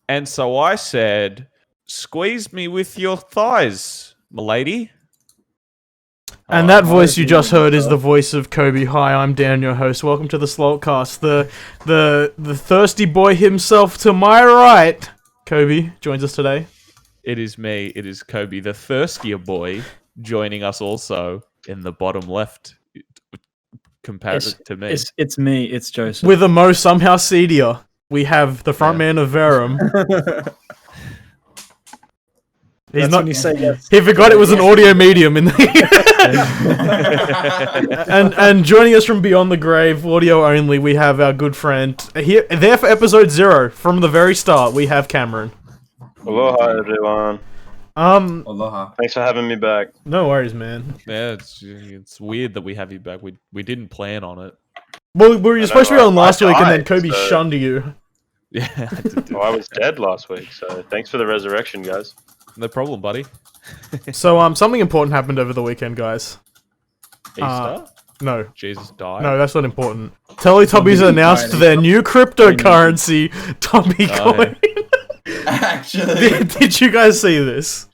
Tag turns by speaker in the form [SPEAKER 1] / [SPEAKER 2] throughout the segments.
[SPEAKER 1] And so I said, squeeze me with your thighs, m'lady.
[SPEAKER 2] And that voice you just heard is the voice of Kobe. Hi, I'm Dan, your host. Welcome to the Slalt Cast. The thirsty boy himself to my right, Kobe, joins us today.
[SPEAKER 1] It is me. It is Kobe, the thirstier boy, joining us also in the bottom left, compared to me.
[SPEAKER 3] It's me. It's Joseph.
[SPEAKER 2] With a mo somehow seedier, we have the front man of Verum. He's
[SPEAKER 3] That's
[SPEAKER 2] not.
[SPEAKER 3] when you say yes.
[SPEAKER 2] He forgot it was an audio medium and joining us from beyond the grave, audio only, we have our good friend here there for episode 0 from the very start. We have Cameron.
[SPEAKER 4] Aloha, everyone.
[SPEAKER 5] Aloha.
[SPEAKER 4] Thanks for having me back.
[SPEAKER 2] No worries, man.
[SPEAKER 1] Yeah, it's weird that we have you back. We didn't plan on it.
[SPEAKER 2] Well, were you supposed to be on last week, and then
[SPEAKER 4] died,
[SPEAKER 2] Kobe
[SPEAKER 4] so-
[SPEAKER 2] shunned you?
[SPEAKER 1] Yeah,
[SPEAKER 4] Well, I was dead last week, so thanks for the resurrection, guys.
[SPEAKER 1] no problem, buddy.
[SPEAKER 2] So, something important happened over the weekend, guys.
[SPEAKER 1] Easter?
[SPEAKER 2] No,
[SPEAKER 1] Jesus died.
[SPEAKER 2] no, that's not important. Teletubbies announced their new cryptocurrency, Tommy Coin.
[SPEAKER 5] Actually,
[SPEAKER 2] Did you guys see this?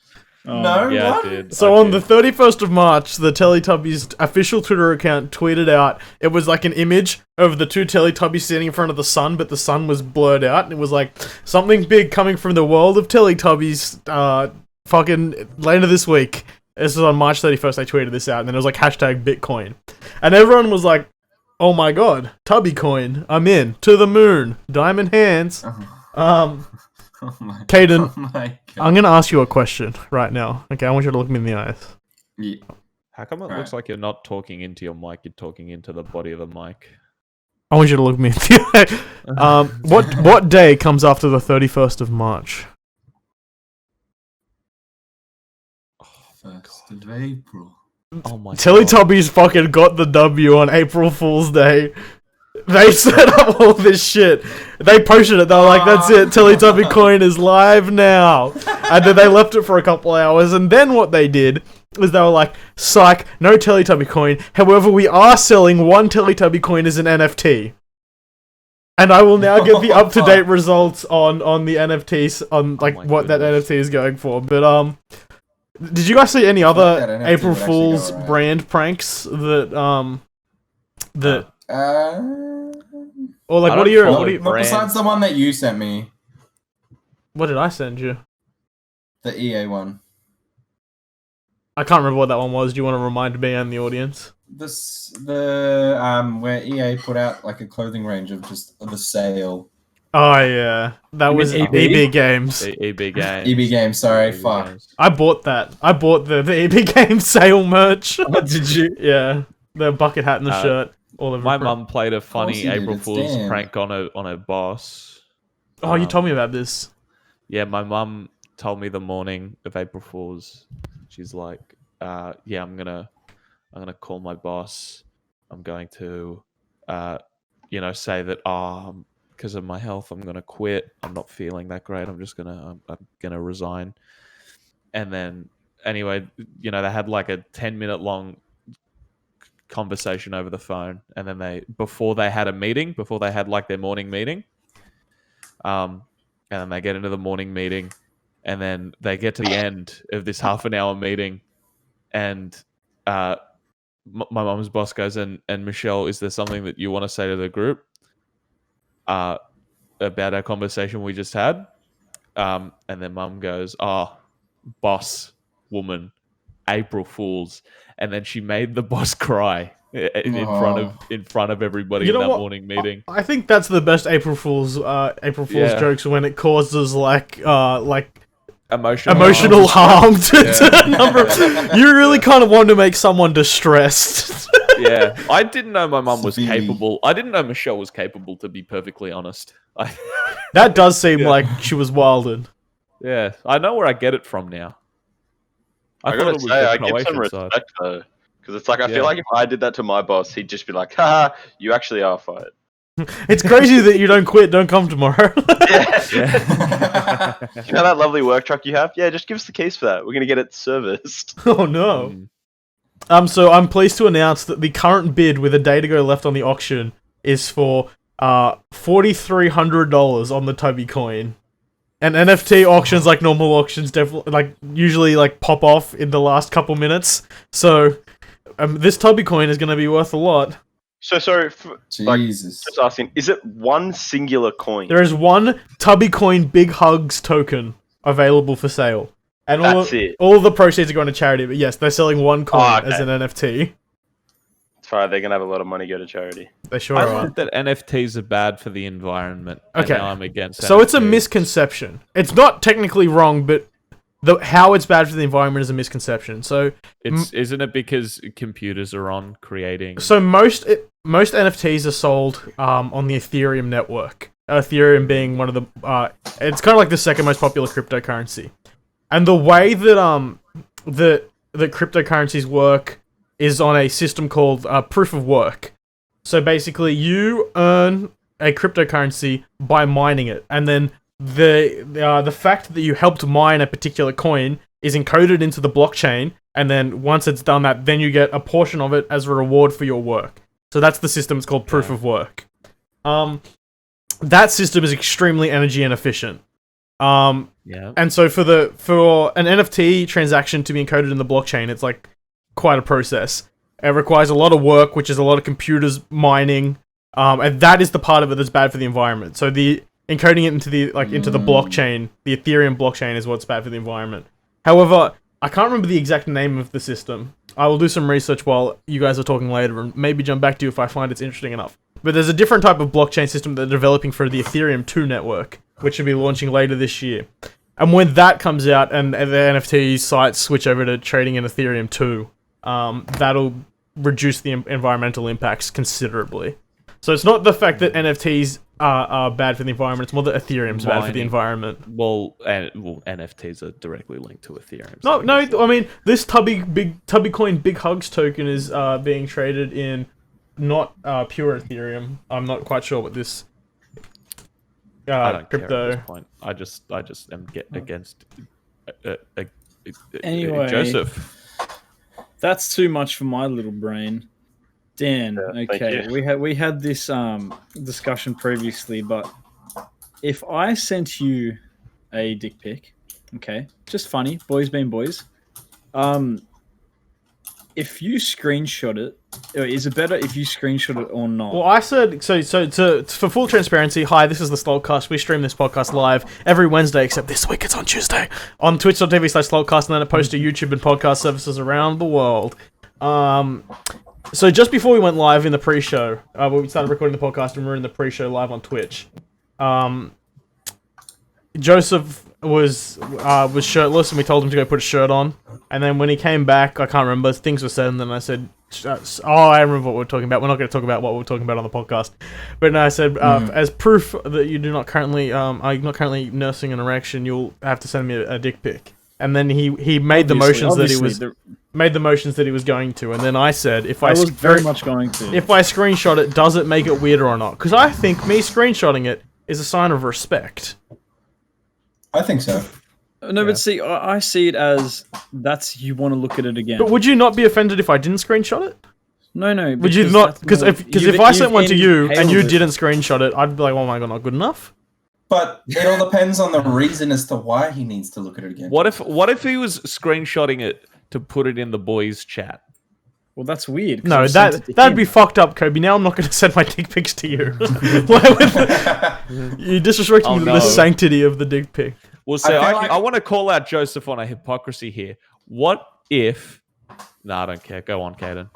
[SPEAKER 5] no,
[SPEAKER 1] Yeah,
[SPEAKER 5] what?
[SPEAKER 1] I did.
[SPEAKER 2] So
[SPEAKER 1] I
[SPEAKER 2] on the
[SPEAKER 1] did.
[SPEAKER 2] 31st of March, the Teletubbies official Twitter account tweeted out, it was like an image of the two Teletubbies standing in front of the sun, but the sun was blurred out, and it was like, something big coming from the world of Teletubbies, fucking later this week. This was on March 31st, they tweeted this out, and then it was like hashtag Bitcoin. And everyone was like, oh my god, Tubby Coin, I'm in, to the moon, diamond hands.
[SPEAKER 5] Oh my,
[SPEAKER 2] Caden,
[SPEAKER 5] oh my God.
[SPEAKER 2] I'm gonna ask you a question right now, okay? I want you to look me in the eyes.
[SPEAKER 5] Yeah.
[SPEAKER 1] How come it looks like you're not talking into your mic? You're talking into the body of the mic.
[SPEAKER 2] I want you to look me in the eye. What day comes after the 31st of March?
[SPEAKER 5] 1st of April.
[SPEAKER 1] Oh my god.
[SPEAKER 2] Teletubbies fucking got the W on April Fool's Day. They set up all this shit. They posted it. They were like, that's it. Teletubby coin is live now. And then they left it for a couple hours. And then what they did was they were like, psych, no Teletubby coin. However, we are selling one Teletubby coin as an NFT. And I will now get the up-to-date results on the NFTs, on like
[SPEAKER 1] my
[SPEAKER 2] what that
[SPEAKER 1] goodness.
[SPEAKER 2] NFT is going for. But did you guys see any other
[SPEAKER 5] that NFT
[SPEAKER 2] April
[SPEAKER 5] would actually
[SPEAKER 2] Fool's
[SPEAKER 5] go around.
[SPEAKER 2] brand pranks that that or like
[SPEAKER 1] I
[SPEAKER 2] what are
[SPEAKER 1] don't
[SPEAKER 2] your
[SPEAKER 1] follow
[SPEAKER 2] what, are you,
[SPEAKER 5] Not
[SPEAKER 1] brand.
[SPEAKER 5] besides the one that you sent me,
[SPEAKER 2] what did I send you?
[SPEAKER 5] the EA one.
[SPEAKER 2] I can't remember what that one was. Do you want to remind me and the audience?
[SPEAKER 5] Where EA put out like a clothing range of just the sale.
[SPEAKER 2] Oh yeah, that
[SPEAKER 3] You
[SPEAKER 2] was
[SPEAKER 3] mean
[SPEAKER 2] EB
[SPEAKER 3] EB?
[SPEAKER 2] Games.
[SPEAKER 1] EB Games.
[SPEAKER 5] EB Games, sorry,
[SPEAKER 1] EB
[SPEAKER 5] fuck.
[SPEAKER 1] Games.
[SPEAKER 2] I bought that. I bought the EB Games sale merch.
[SPEAKER 3] Oh, did you?
[SPEAKER 2] Yeah, the bucket hat and the shirt. All of
[SPEAKER 1] My
[SPEAKER 2] it.
[SPEAKER 1] mum played a funny
[SPEAKER 5] you did,
[SPEAKER 1] April
[SPEAKER 5] it's
[SPEAKER 1] Fool's
[SPEAKER 5] Dan.
[SPEAKER 1] prank on her boss.
[SPEAKER 2] Oh, you told me about this.
[SPEAKER 1] Yeah, my mum told me the morning of April Fool's. She's like, "Yeah, I'm gonna call my boss. I'm going to, say that because of my health, I'm gonna quit. I'm not feeling that great. I'm gonna resign." And then anyway, they had like a 10-minute long conversation over the phone, and then before they had like their morning meeting, and then they get into the morning meeting, and then they get to the end of this half an hour meeting, and my mum's boss goes, and Michelle, is there something that you want to say to the group about our conversation we just had? And then mum goes, boss, woman, April Fools. And then she made the boss cry in front of everybody
[SPEAKER 2] You
[SPEAKER 1] in
[SPEAKER 2] know
[SPEAKER 1] that
[SPEAKER 2] what?
[SPEAKER 1] morning meeting.
[SPEAKER 2] I think that's the best April Fool's
[SPEAKER 1] Yeah.
[SPEAKER 2] jokes, when it causes like
[SPEAKER 1] Emotional
[SPEAKER 2] harm to a number of, you really kind of want to make someone distressed.
[SPEAKER 1] Yeah, I didn't know my mum was
[SPEAKER 5] Severely.
[SPEAKER 1] capable. I didn't know Michelle was capable, to be perfectly honest.
[SPEAKER 2] That does seem like she was wilded.
[SPEAKER 1] Yeah, I know where I get it from now.
[SPEAKER 4] I
[SPEAKER 1] thought
[SPEAKER 4] gotta
[SPEAKER 1] it was
[SPEAKER 4] say,
[SPEAKER 1] the
[SPEAKER 4] I give some
[SPEAKER 1] Croatian side.
[SPEAKER 4] respect though, because it's like I
[SPEAKER 1] Yeah.
[SPEAKER 4] feel like if I did that to my boss, he'd just be like, "Haha, you actually are fired."
[SPEAKER 2] It's crazy that you don't quit, don't come tomorrow.
[SPEAKER 4] Yeah. You know that lovely work truck you have? Yeah, just give us the keys for that. We're gonna get it serviced.
[SPEAKER 2] Oh no.
[SPEAKER 1] Mm.
[SPEAKER 2] So I'm pleased to announce that the current bid with a day to go left on the auction is for $4,300 on the Tubby coin. And NFT auctions, like normal auctions, definitely usually pop off in the last couple minutes. So this Tubby coin is going to be worth a lot.
[SPEAKER 4] So sorry,
[SPEAKER 5] Jesus.
[SPEAKER 4] just asking, is it one singular coin?
[SPEAKER 2] There is one Tubby coin Big Hugs token available for sale. And all the proceeds are going to charity, but yes, they're selling one coin as an NFT.
[SPEAKER 4] It's fine, they're going to have a lot of money go to charity.
[SPEAKER 2] They sure
[SPEAKER 1] I
[SPEAKER 2] are.
[SPEAKER 1] think that NFTs are bad for the environment.
[SPEAKER 2] Okay.
[SPEAKER 1] And now I'm against
[SPEAKER 2] So it's a
[SPEAKER 1] NFTs.
[SPEAKER 2] misconception. It's not technically wrong, but how it's bad for the environment is a misconception. So
[SPEAKER 1] Isn't it because computers are on creating...
[SPEAKER 2] So most NFTs are sold on the Ethereum network. Ethereum being one of the it's kind of like the second most popular cryptocurrency. And the way that the cryptocurrencies work is on a system called proof of work. So basically, you earn a cryptocurrency by mining it, and then the fact that you helped mine a particular coin is encoded into the blockchain, and then once it's done that, then you get a portion of it as a reward for your work. So that's the system. It's called proof of work. That system is extremely energy inefficient. And so for an NFT transaction to be encoded in the blockchain, it's like quite a process. It requires a lot of work, which is a lot of computers mining, and that is the part of it that's bad for the environment. So the encoding it into the blockchain, the Ethereum blockchain, is what's bad for the environment. However, I can't remember the exact name of the system. I will do some research while you guys are talking later, and maybe jump back to you if I find it's interesting enough. But there's a different type of blockchain system that they're developing for the Ethereum 2 network, which should be launching later this year. And when that comes out and the NFT sites switch over to trading in Ethereum 2, that'll reduce the environmental impacts considerably. So it's not the fact that NFTs are bad for the environment, it's more that Ethereum's bad for the environment.
[SPEAKER 1] Well, NFTs are directly linked to Ethereum.
[SPEAKER 2] No, I mean, this Tubby coin Big Hugs token is being traded in not pure Ethereum. I'm not quite sure what this
[SPEAKER 1] I don't
[SPEAKER 2] crypto.
[SPEAKER 1] care at this point. I just am against
[SPEAKER 3] Anyway.
[SPEAKER 1] Joseph.
[SPEAKER 3] That's too much for my little brain. Dan,
[SPEAKER 4] thank
[SPEAKER 3] okay,
[SPEAKER 4] you.
[SPEAKER 3] we had this discussion previously, but if I sent you a dick pic, okay, just funny, boys being boys, if you screenshot it, is it better if you screenshot it or not?
[SPEAKER 2] Well, I said so for full transparency. Hi, this is the Slalt Cast. We stream this podcast live every Wednesday, except this week it's on Tuesday on twitch.tv/SlaltCast, and then it posts to YouTube and podcast services around the world. So just before we went live in the pre-show, we started recording the podcast and we were in the pre-show live on Twitch. Joseph was shirtless and we told him to go put a shirt on. And then when he came back, I can't remember, things were said, and then I said, I remember what we're talking about. We're not going to talk about what we're talking about on the podcast. But no, I said, as proof that you do not currently, are not currently nursing an erection, you'll have to send me a dick pic. And then he made the motions that he was going to, and then I said, if I
[SPEAKER 3] was very much going to.
[SPEAKER 2] If I screenshot it, does it make it weirder or not? Because I think me screenshotting it is a sign of respect.
[SPEAKER 5] I think so.
[SPEAKER 3] No, but see, I see it as you want to look at it again.
[SPEAKER 2] But would you not be offended if I didn't screenshot it?
[SPEAKER 3] No.
[SPEAKER 2] Would you not? Because if I sent one to you and you didn't screenshot it, I'd be like, oh my god, not good enough.
[SPEAKER 5] But it all depends on the reason as to why he needs to look at it again.
[SPEAKER 1] What if he was screenshotting it to put it in the boys' chat?
[SPEAKER 3] Well, that's weird.
[SPEAKER 2] No, that'd be fucked up, Kobe. Now I'm not going to send my dick pics to you. You're disrespecting the sanctity of the dick pic.
[SPEAKER 1] Well, so I want to call out Joseph on a hypocrisy here. What if... No, I don't care. Go on, Caden.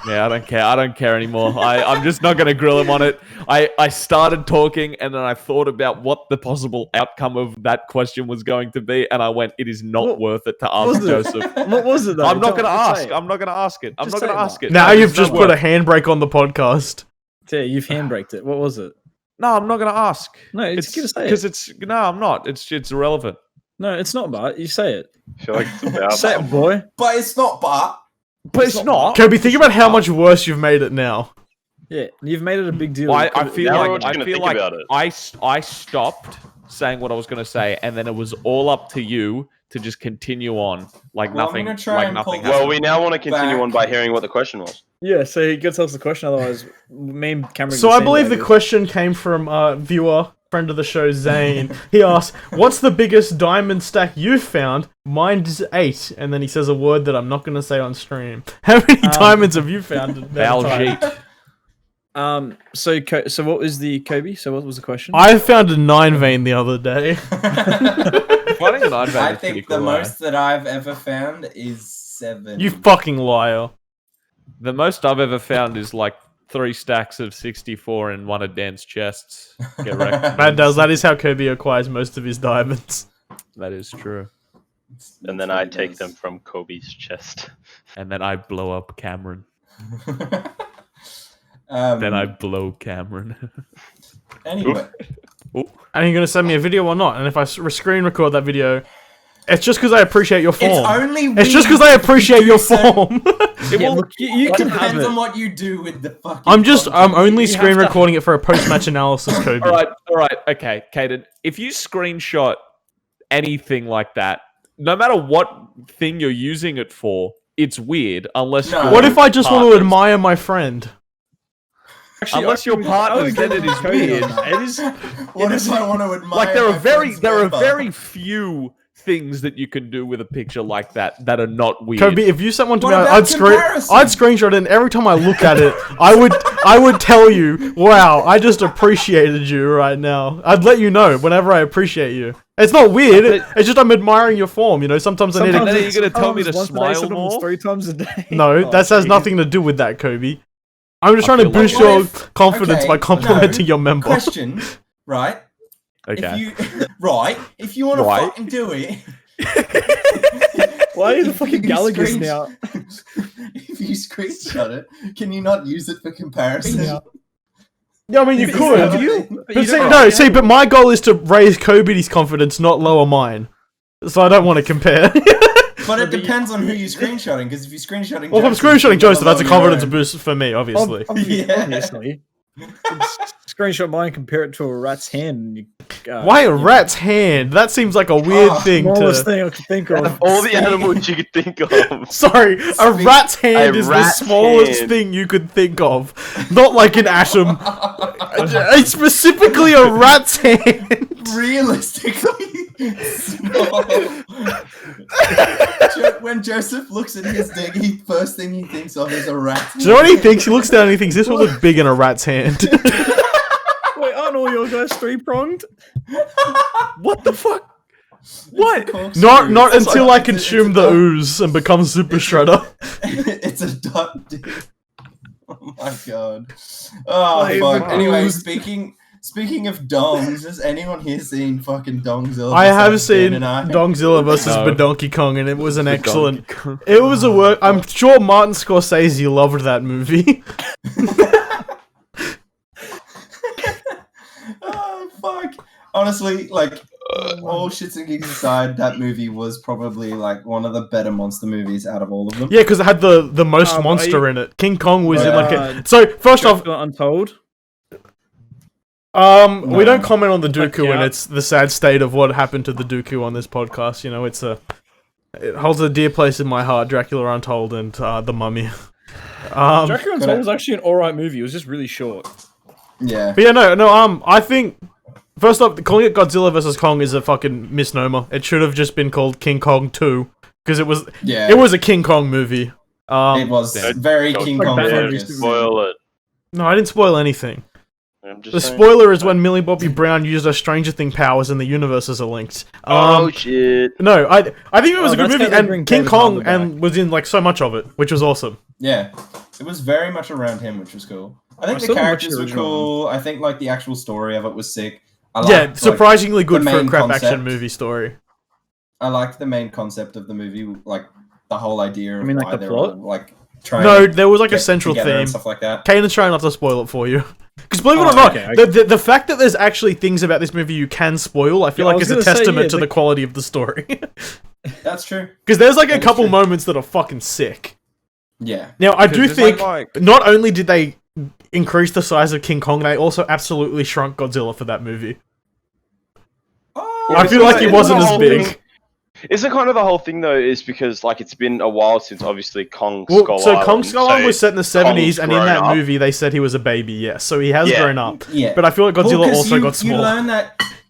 [SPEAKER 1] Yeah, I don't care. I don't care anymore. I'm just not going to grill him on it. I started talking and then I thought about what the possible outcome of that question was going to be, and I went, it is not worth it to ask Joseph.
[SPEAKER 3] What was it, though?
[SPEAKER 1] I'm not going to ask. I'm not going to ask it. I'm not going to ask it.
[SPEAKER 2] Now you've just put a handbrake on the podcast.
[SPEAKER 3] Yeah, you've handbraked it. What was it?
[SPEAKER 1] No, I'm not going to ask.
[SPEAKER 3] No, it's going to say
[SPEAKER 1] because no, I'm not. It's irrelevant.
[SPEAKER 3] No, it's not, Bart. You say it.
[SPEAKER 4] I feel like it's about
[SPEAKER 3] Say it, boy.
[SPEAKER 5] But it's not, Bart.
[SPEAKER 1] But it's not.
[SPEAKER 2] Kobe, think about how much worse you've made it now.
[SPEAKER 3] Yeah, you've made it a big deal.
[SPEAKER 1] Well, I feel
[SPEAKER 4] Now we're
[SPEAKER 1] like
[SPEAKER 4] just gonna think about it.
[SPEAKER 1] I stopped saying what I was going to say, and then it was all up to you to just continue on like
[SPEAKER 5] Well, I'm
[SPEAKER 1] nothing.
[SPEAKER 5] gonna try
[SPEAKER 1] Like
[SPEAKER 5] and
[SPEAKER 1] nothing
[SPEAKER 5] pull-
[SPEAKER 1] happened.
[SPEAKER 4] Well, we now want to continue
[SPEAKER 5] Back.
[SPEAKER 4] on by hearing what the question was.
[SPEAKER 3] Yeah, so he gets us the question. Otherwise, me and Cameron.
[SPEAKER 2] So I believe the question came from viewer, friend of the show, Zane. He asked, "What's the biggest diamond stack you've found?" Mine is 8, and then he says a word that I'm not going to say on stream. How many diamonds have you found? in that time?
[SPEAKER 1] Baljeet.
[SPEAKER 3] So what was the Kobe? So what was the question?
[SPEAKER 2] I found a 9 vein the other day.
[SPEAKER 1] Finding an nine vein
[SPEAKER 5] I
[SPEAKER 1] is pretty
[SPEAKER 5] think the
[SPEAKER 1] cool,
[SPEAKER 5] most that I've ever found is 7.
[SPEAKER 2] You fucking liar.
[SPEAKER 1] The most I've ever found is like 3 stacks of 64 in one of Dan's chests. Get wrecked.
[SPEAKER 2] That is how Kobe acquires most of his diamonds.
[SPEAKER 1] That is true.
[SPEAKER 4] And then I take them from Kobe's chest.
[SPEAKER 1] And then I blow up Cameron.
[SPEAKER 5] Um,
[SPEAKER 1] Then I blow Cameron.
[SPEAKER 5] Anyway,
[SPEAKER 2] Are you going to send me a video or not? And if I screen record that video, it's just because I appreciate your form.
[SPEAKER 5] it's only
[SPEAKER 2] It's just because I appreciate your form.
[SPEAKER 3] Yeah, look, you
[SPEAKER 5] It
[SPEAKER 3] can have
[SPEAKER 5] depends
[SPEAKER 3] it.
[SPEAKER 5] on what you do with the fucking.
[SPEAKER 2] I'm only
[SPEAKER 3] You have
[SPEAKER 2] screen
[SPEAKER 3] to-
[SPEAKER 2] recording it for a post-match analysis, Kobe.
[SPEAKER 1] all right, okay, Kaden. If you screenshot anything like that, no matter what thing you're using it for, it's weird unless.
[SPEAKER 5] No.
[SPEAKER 1] you're
[SPEAKER 2] What if I just want to
[SPEAKER 1] partners.
[SPEAKER 2] admire my friend?
[SPEAKER 3] Actually,
[SPEAKER 1] Unless you're partners, then it is weird.
[SPEAKER 3] It is.
[SPEAKER 5] What if I want to admire?
[SPEAKER 1] Like there are
[SPEAKER 5] my
[SPEAKER 1] very
[SPEAKER 5] friend's paper?
[SPEAKER 1] few things that you can do with a picture like that are not weird.
[SPEAKER 2] Kobe, if you sent one to
[SPEAKER 5] What
[SPEAKER 2] me,
[SPEAKER 5] about
[SPEAKER 2] I'd
[SPEAKER 5] comparison?
[SPEAKER 2] screenshot it, and every time I look at it, I would tell you, wow, I just appreciated you right now. I'd let you know whenever I appreciate you. It's not weird. It's just I'm admiring your form. You know, sometimes I need
[SPEAKER 1] And
[SPEAKER 2] to.
[SPEAKER 1] then you're gonna tell me to
[SPEAKER 3] Sometimes
[SPEAKER 1] smile
[SPEAKER 3] sometimes
[SPEAKER 1] more?
[SPEAKER 3] 3 times a day.
[SPEAKER 2] No, that has nothing to do with that, Kobe. I'm just
[SPEAKER 1] I
[SPEAKER 2] trying to
[SPEAKER 1] feel like-
[SPEAKER 2] boost
[SPEAKER 5] What
[SPEAKER 2] your
[SPEAKER 5] if-
[SPEAKER 2] confidence
[SPEAKER 5] okay,
[SPEAKER 2] by complimenting
[SPEAKER 5] no,
[SPEAKER 2] your member.
[SPEAKER 5] Question, right?
[SPEAKER 1] Okay.
[SPEAKER 5] If you want to
[SPEAKER 1] Right.
[SPEAKER 5] fucking do it.
[SPEAKER 3] Why are you the
[SPEAKER 5] if
[SPEAKER 3] fucking
[SPEAKER 5] you
[SPEAKER 3] Gallagher's
[SPEAKER 5] screen-
[SPEAKER 3] now?
[SPEAKER 5] If you screenshot it, can you not use it for comparison?
[SPEAKER 3] Yeah.
[SPEAKER 2] Yeah, I mean, you
[SPEAKER 5] Is
[SPEAKER 2] could.
[SPEAKER 5] that a
[SPEAKER 3] you-
[SPEAKER 5] thing?
[SPEAKER 3] but
[SPEAKER 2] But
[SPEAKER 3] you
[SPEAKER 2] see,
[SPEAKER 3] don't-
[SPEAKER 2] no, see, but my goal is to raise Kobe's confidence, not lower mine. So I don't want to compare.
[SPEAKER 5] But it depends on who you're screenshotting, because if you're screenshotting
[SPEAKER 2] Well, if I'm
[SPEAKER 5] Joseph,
[SPEAKER 2] screenshotting
[SPEAKER 5] you're
[SPEAKER 2] Joseph,
[SPEAKER 5] gonna
[SPEAKER 2] that's a
[SPEAKER 5] lower your
[SPEAKER 2] confidence
[SPEAKER 5] own.
[SPEAKER 2] boost for me, obviously.
[SPEAKER 5] Yeah.
[SPEAKER 3] Obviously. Screenshot mine, compare it to a rat's hand. And you,
[SPEAKER 2] Why a rat's hand? That seems like a weird
[SPEAKER 5] Oh,
[SPEAKER 2] thing
[SPEAKER 3] Smallest
[SPEAKER 2] to.
[SPEAKER 3] thing I could think of.
[SPEAKER 4] All the animals you could think of.
[SPEAKER 2] Sorry, a rat's hand is the
[SPEAKER 4] rat's
[SPEAKER 2] smallest
[SPEAKER 4] hand.
[SPEAKER 2] thing you could think of. Not like an atom. It's specifically a rat's hand.
[SPEAKER 5] Realistically, small. When Joseph looks at his dick, first thing he thinks of is a rat.
[SPEAKER 2] Do you know what he thinks? He looks down and he thinks this will look big in a rat's hand.
[SPEAKER 3] Wait, aren't all your guys 3-pronged?
[SPEAKER 1] What the fuck?
[SPEAKER 5] What?
[SPEAKER 2] Not until I consume the ooze and become Super Shredder.
[SPEAKER 5] It's a duck dick. Oh my god. Oh
[SPEAKER 3] Wait,
[SPEAKER 5] fuck.
[SPEAKER 3] but-
[SPEAKER 5] Anyway, speaking of dongs, has anyone here seen fucking Dongzilla?
[SPEAKER 2] I have
[SPEAKER 5] besides
[SPEAKER 2] seen
[SPEAKER 5] Dan and I?
[SPEAKER 2] Dongzilla versus
[SPEAKER 1] No.
[SPEAKER 2] Donkey Kong, and it was an excellent. It was a work. I'm sure Martin Scorsese loved that movie.
[SPEAKER 5] Oh fuck. Honestly, like all shits and gigs aside, that movie was probably like one of the better monster movies out of all of them.
[SPEAKER 2] Yeah, because it had the most
[SPEAKER 3] Are
[SPEAKER 2] monster
[SPEAKER 3] you-
[SPEAKER 2] in it. King Kong was in like a.
[SPEAKER 3] Uh,
[SPEAKER 2] So first off,
[SPEAKER 3] Untold.
[SPEAKER 2] we
[SPEAKER 5] No.
[SPEAKER 2] don't comment on the Dooku, and
[SPEAKER 3] yeah.
[SPEAKER 2] it's the sad state of what happened to the Dooku on this podcast. You know, it holds a dear place in my heart. Dracula Untold and the Mummy.
[SPEAKER 3] Dracula Untold was actually an alright movie. It was just really short.
[SPEAKER 5] Yeah.
[SPEAKER 2] But yeah, no. I think first off, calling it Godzilla vs Kong is a fucking misnomer. It should have just been called King Kong 2 because it was
[SPEAKER 5] Yeah.
[SPEAKER 2] it was a King Kong movie.
[SPEAKER 5] It was
[SPEAKER 1] Don't-
[SPEAKER 5] very
[SPEAKER 4] don't
[SPEAKER 5] King
[SPEAKER 3] like
[SPEAKER 5] Kong
[SPEAKER 3] Batman
[SPEAKER 5] focused.
[SPEAKER 3] v
[SPEAKER 4] Spoil it.
[SPEAKER 2] No, I didn't spoil anything.
[SPEAKER 4] I'm just
[SPEAKER 2] The
[SPEAKER 4] saying.
[SPEAKER 2] spoiler is when Millie Bobby Brown used her Stranger Thing powers and the universes are linked.
[SPEAKER 4] Oh shit.
[SPEAKER 2] No, I think it was a good
[SPEAKER 3] that's
[SPEAKER 2] movie,
[SPEAKER 3] how they
[SPEAKER 2] and
[SPEAKER 3] bring
[SPEAKER 2] King
[SPEAKER 3] David
[SPEAKER 2] Kong
[SPEAKER 3] Harbour
[SPEAKER 2] and was in like so much of it, which was awesome.
[SPEAKER 5] Yeah. It was very much around him, which was cool. I think
[SPEAKER 3] I
[SPEAKER 5] the
[SPEAKER 3] still watch
[SPEAKER 5] characters
[SPEAKER 3] the
[SPEAKER 5] were
[SPEAKER 3] original
[SPEAKER 5] cool. I think like the actual story of it was sick. I
[SPEAKER 2] Yeah,
[SPEAKER 5] liked, like,
[SPEAKER 2] surprisingly good
[SPEAKER 5] the
[SPEAKER 2] for a
[SPEAKER 5] main
[SPEAKER 2] crap
[SPEAKER 5] concept.
[SPEAKER 2] action movie story.
[SPEAKER 5] I liked the main concept of the movie, like the whole idea of
[SPEAKER 3] You mean, like,
[SPEAKER 5] why
[SPEAKER 3] the
[SPEAKER 5] they're
[SPEAKER 3] plot?
[SPEAKER 5] all, like trying
[SPEAKER 2] No,
[SPEAKER 5] to
[SPEAKER 2] there was like a
[SPEAKER 5] get
[SPEAKER 2] central
[SPEAKER 5] together
[SPEAKER 2] theme.
[SPEAKER 5] and stuff like that.
[SPEAKER 2] Kanan's trying not to spoil it for you. Because believe it
[SPEAKER 3] Oh,
[SPEAKER 2] or not,
[SPEAKER 3] okay,
[SPEAKER 2] the fact that there's actually things about this movie you can spoil, I feel
[SPEAKER 3] Yeah, I
[SPEAKER 2] like
[SPEAKER 3] was
[SPEAKER 2] is a
[SPEAKER 3] gonna say,
[SPEAKER 2] testament
[SPEAKER 3] yeah,
[SPEAKER 2] to the quality of the story.
[SPEAKER 5] That's true.
[SPEAKER 2] Because there's like a
[SPEAKER 5] That is
[SPEAKER 2] couple
[SPEAKER 5] true.
[SPEAKER 2] moments that are fucking sick.
[SPEAKER 5] Yeah.
[SPEAKER 2] Now, I do
[SPEAKER 1] Because there's,
[SPEAKER 2] think
[SPEAKER 1] like-
[SPEAKER 2] not only did they increase the size of King Kong, they also absolutely shrunk Godzilla for that movie. I feel like he wasn't as big.
[SPEAKER 4] Isn't kind of the whole thing though? Is because like it's been a while since obviously Kong
[SPEAKER 2] Well,
[SPEAKER 4] Skull
[SPEAKER 2] so
[SPEAKER 4] Island.
[SPEAKER 2] Kong Skull Island was set in the 70s, and in
[SPEAKER 4] grown
[SPEAKER 2] that
[SPEAKER 4] up.
[SPEAKER 2] movie they said he was a baby, yes. So he has grown up.
[SPEAKER 5] Yeah.
[SPEAKER 2] But I feel like Godzilla
[SPEAKER 5] 'cause
[SPEAKER 2] also got small.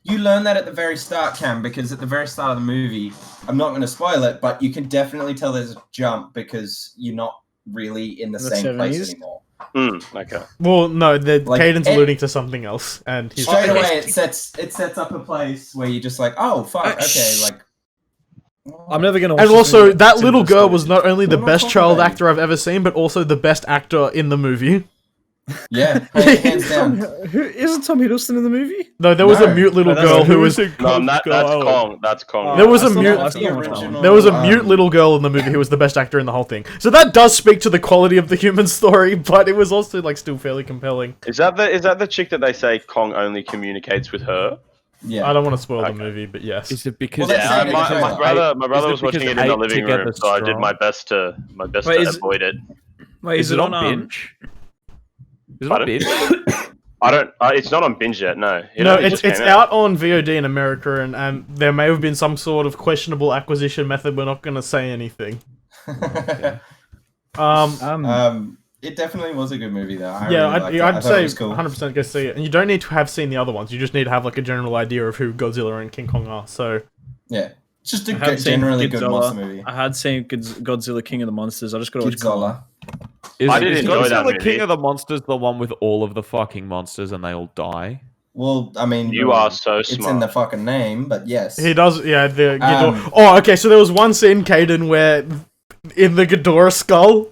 [SPEAKER 5] You learn that at the very start, Cam, because at the very start of the movie, I'm not going to spoil it, but you can definitely tell there's a jump because you're not really in the same place
[SPEAKER 3] 70s?
[SPEAKER 5] anymore.
[SPEAKER 4] Okay.
[SPEAKER 2] Well, no,
[SPEAKER 5] Like,
[SPEAKER 2] Caden's alluding to something else, and he's
[SPEAKER 5] Straight away, it sets up a place where you're just like, oh fuck, okay, like.
[SPEAKER 3] I'm never gonna. Watch
[SPEAKER 2] And
[SPEAKER 3] this
[SPEAKER 2] also,
[SPEAKER 3] movie.
[SPEAKER 2] that
[SPEAKER 3] It's
[SPEAKER 2] little
[SPEAKER 3] in the
[SPEAKER 2] girl
[SPEAKER 3] story.
[SPEAKER 2] was not only the
[SPEAKER 5] We're not
[SPEAKER 2] best
[SPEAKER 5] talking
[SPEAKER 2] child
[SPEAKER 5] about
[SPEAKER 2] actor I've ever seen, but also the best actor in the movie.
[SPEAKER 5] Yeah, hands down.
[SPEAKER 3] Who isn't Tom Hiddleston in the movie?
[SPEAKER 2] No, there was a
[SPEAKER 5] No.
[SPEAKER 2] mute little
[SPEAKER 3] No, that's
[SPEAKER 2] girl
[SPEAKER 3] not-
[SPEAKER 2] who was.
[SPEAKER 4] No, that's Kong. That's Kong.
[SPEAKER 2] There was a
[SPEAKER 3] I still
[SPEAKER 2] mute-
[SPEAKER 3] don't- I still don't watch that one.
[SPEAKER 2] There was a mute little girl in the movie who was the best actor in the whole thing. So that does speak to the quality of the human story, but it was also like still fairly compelling.
[SPEAKER 4] Is that the chick that they say Kong only communicates with her?
[SPEAKER 5] Yeah.
[SPEAKER 2] I don't want to spoil
[SPEAKER 4] Okay.
[SPEAKER 2] the movie, but yes.
[SPEAKER 1] Is it because
[SPEAKER 5] Well, that's
[SPEAKER 4] Yeah,
[SPEAKER 5] saying in the
[SPEAKER 4] my
[SPEAKER 5] trailer.
[SPEAKER 4] brother
[SPEAKER 1] Is
[SPEAKER 4] was
[SPEAKER 1] it
[SPEAKER 4] watching
[SPEAKER 1] because
[SPEAKER 4] it in the
[SPEAKER 1] eight
[SPEAKER 4] living
[SPEAKER 1] together
[SPEAKER 4] room, so I did
[SPEAKER 1] strong?
[SPEAKER 4] my best to
[SPEAKER 3] Wait, is-
[SPEAKER 4] avoid it.
[SPEAKER 3] Wait,
[SPEAKER 1] Is it on binge? Is it on
[SPEAKER 4] Pardon?
[SPEAKER 1] binge?
[SPEAKER 4] I don't. It's not on binge yet. No. It
[SPEAKER 2] No,
[SPEAKER 4] only
[SPEAKER 2] it's
[SPEAKER 4] just came
[SPEAKER 2] out on VOD in America, and there may have been some sort of questionable acquisition method. We're not going to say anything.
[SPEAKER 5] It definitely was a good movie though. I
[SPEAKER 2] Yeah,
[SPEAKER 5] really liked it. I
[SPEAKER 2] I'd
[SPEAKER 5] thought it
[SPEAKER 2] say
[SPEAKER 5] was cool.
[SPEAKER 2] 100% go see it. And you don't need to have seen the other ones. You just need to have like a general idea of who Godzilla and King Kong are. So
[SPEAKER 5] Yeah, it's just a
[SPEAKER 3] I have seen
[SPEAKER 5] generally good
[SPEAKER 3] Godzilla.
[SPEAKER 5] monster movie.
[SPEAKER 3] I had seen Godzilla King of the Monsters. I just got to watch Kong.
[SPEAKER 5] Godzilla.
[SPEAKER 4] I did enjoy that
[SPEAKER 1] Godzilla
[SPEAKER 4] movie.
[SPEAKER 1] King of the Monsters the one with all of the fucking monsters and they all die?
[SPEAKER 5] Well, I mean,
[SPEAKER 4] You are so
[SPEAKER 5] it's in
[SPEAKER 4] smart.
[SPEAKER 5] the fucking name, but yes.
[SPEAKER 2] he does, yeah. The Ghidorah.
[SPEAKER 5] Um,
[SPEAKER 2] Oh, okay. So there was one scene, Caden, where in the Ghidorah skull,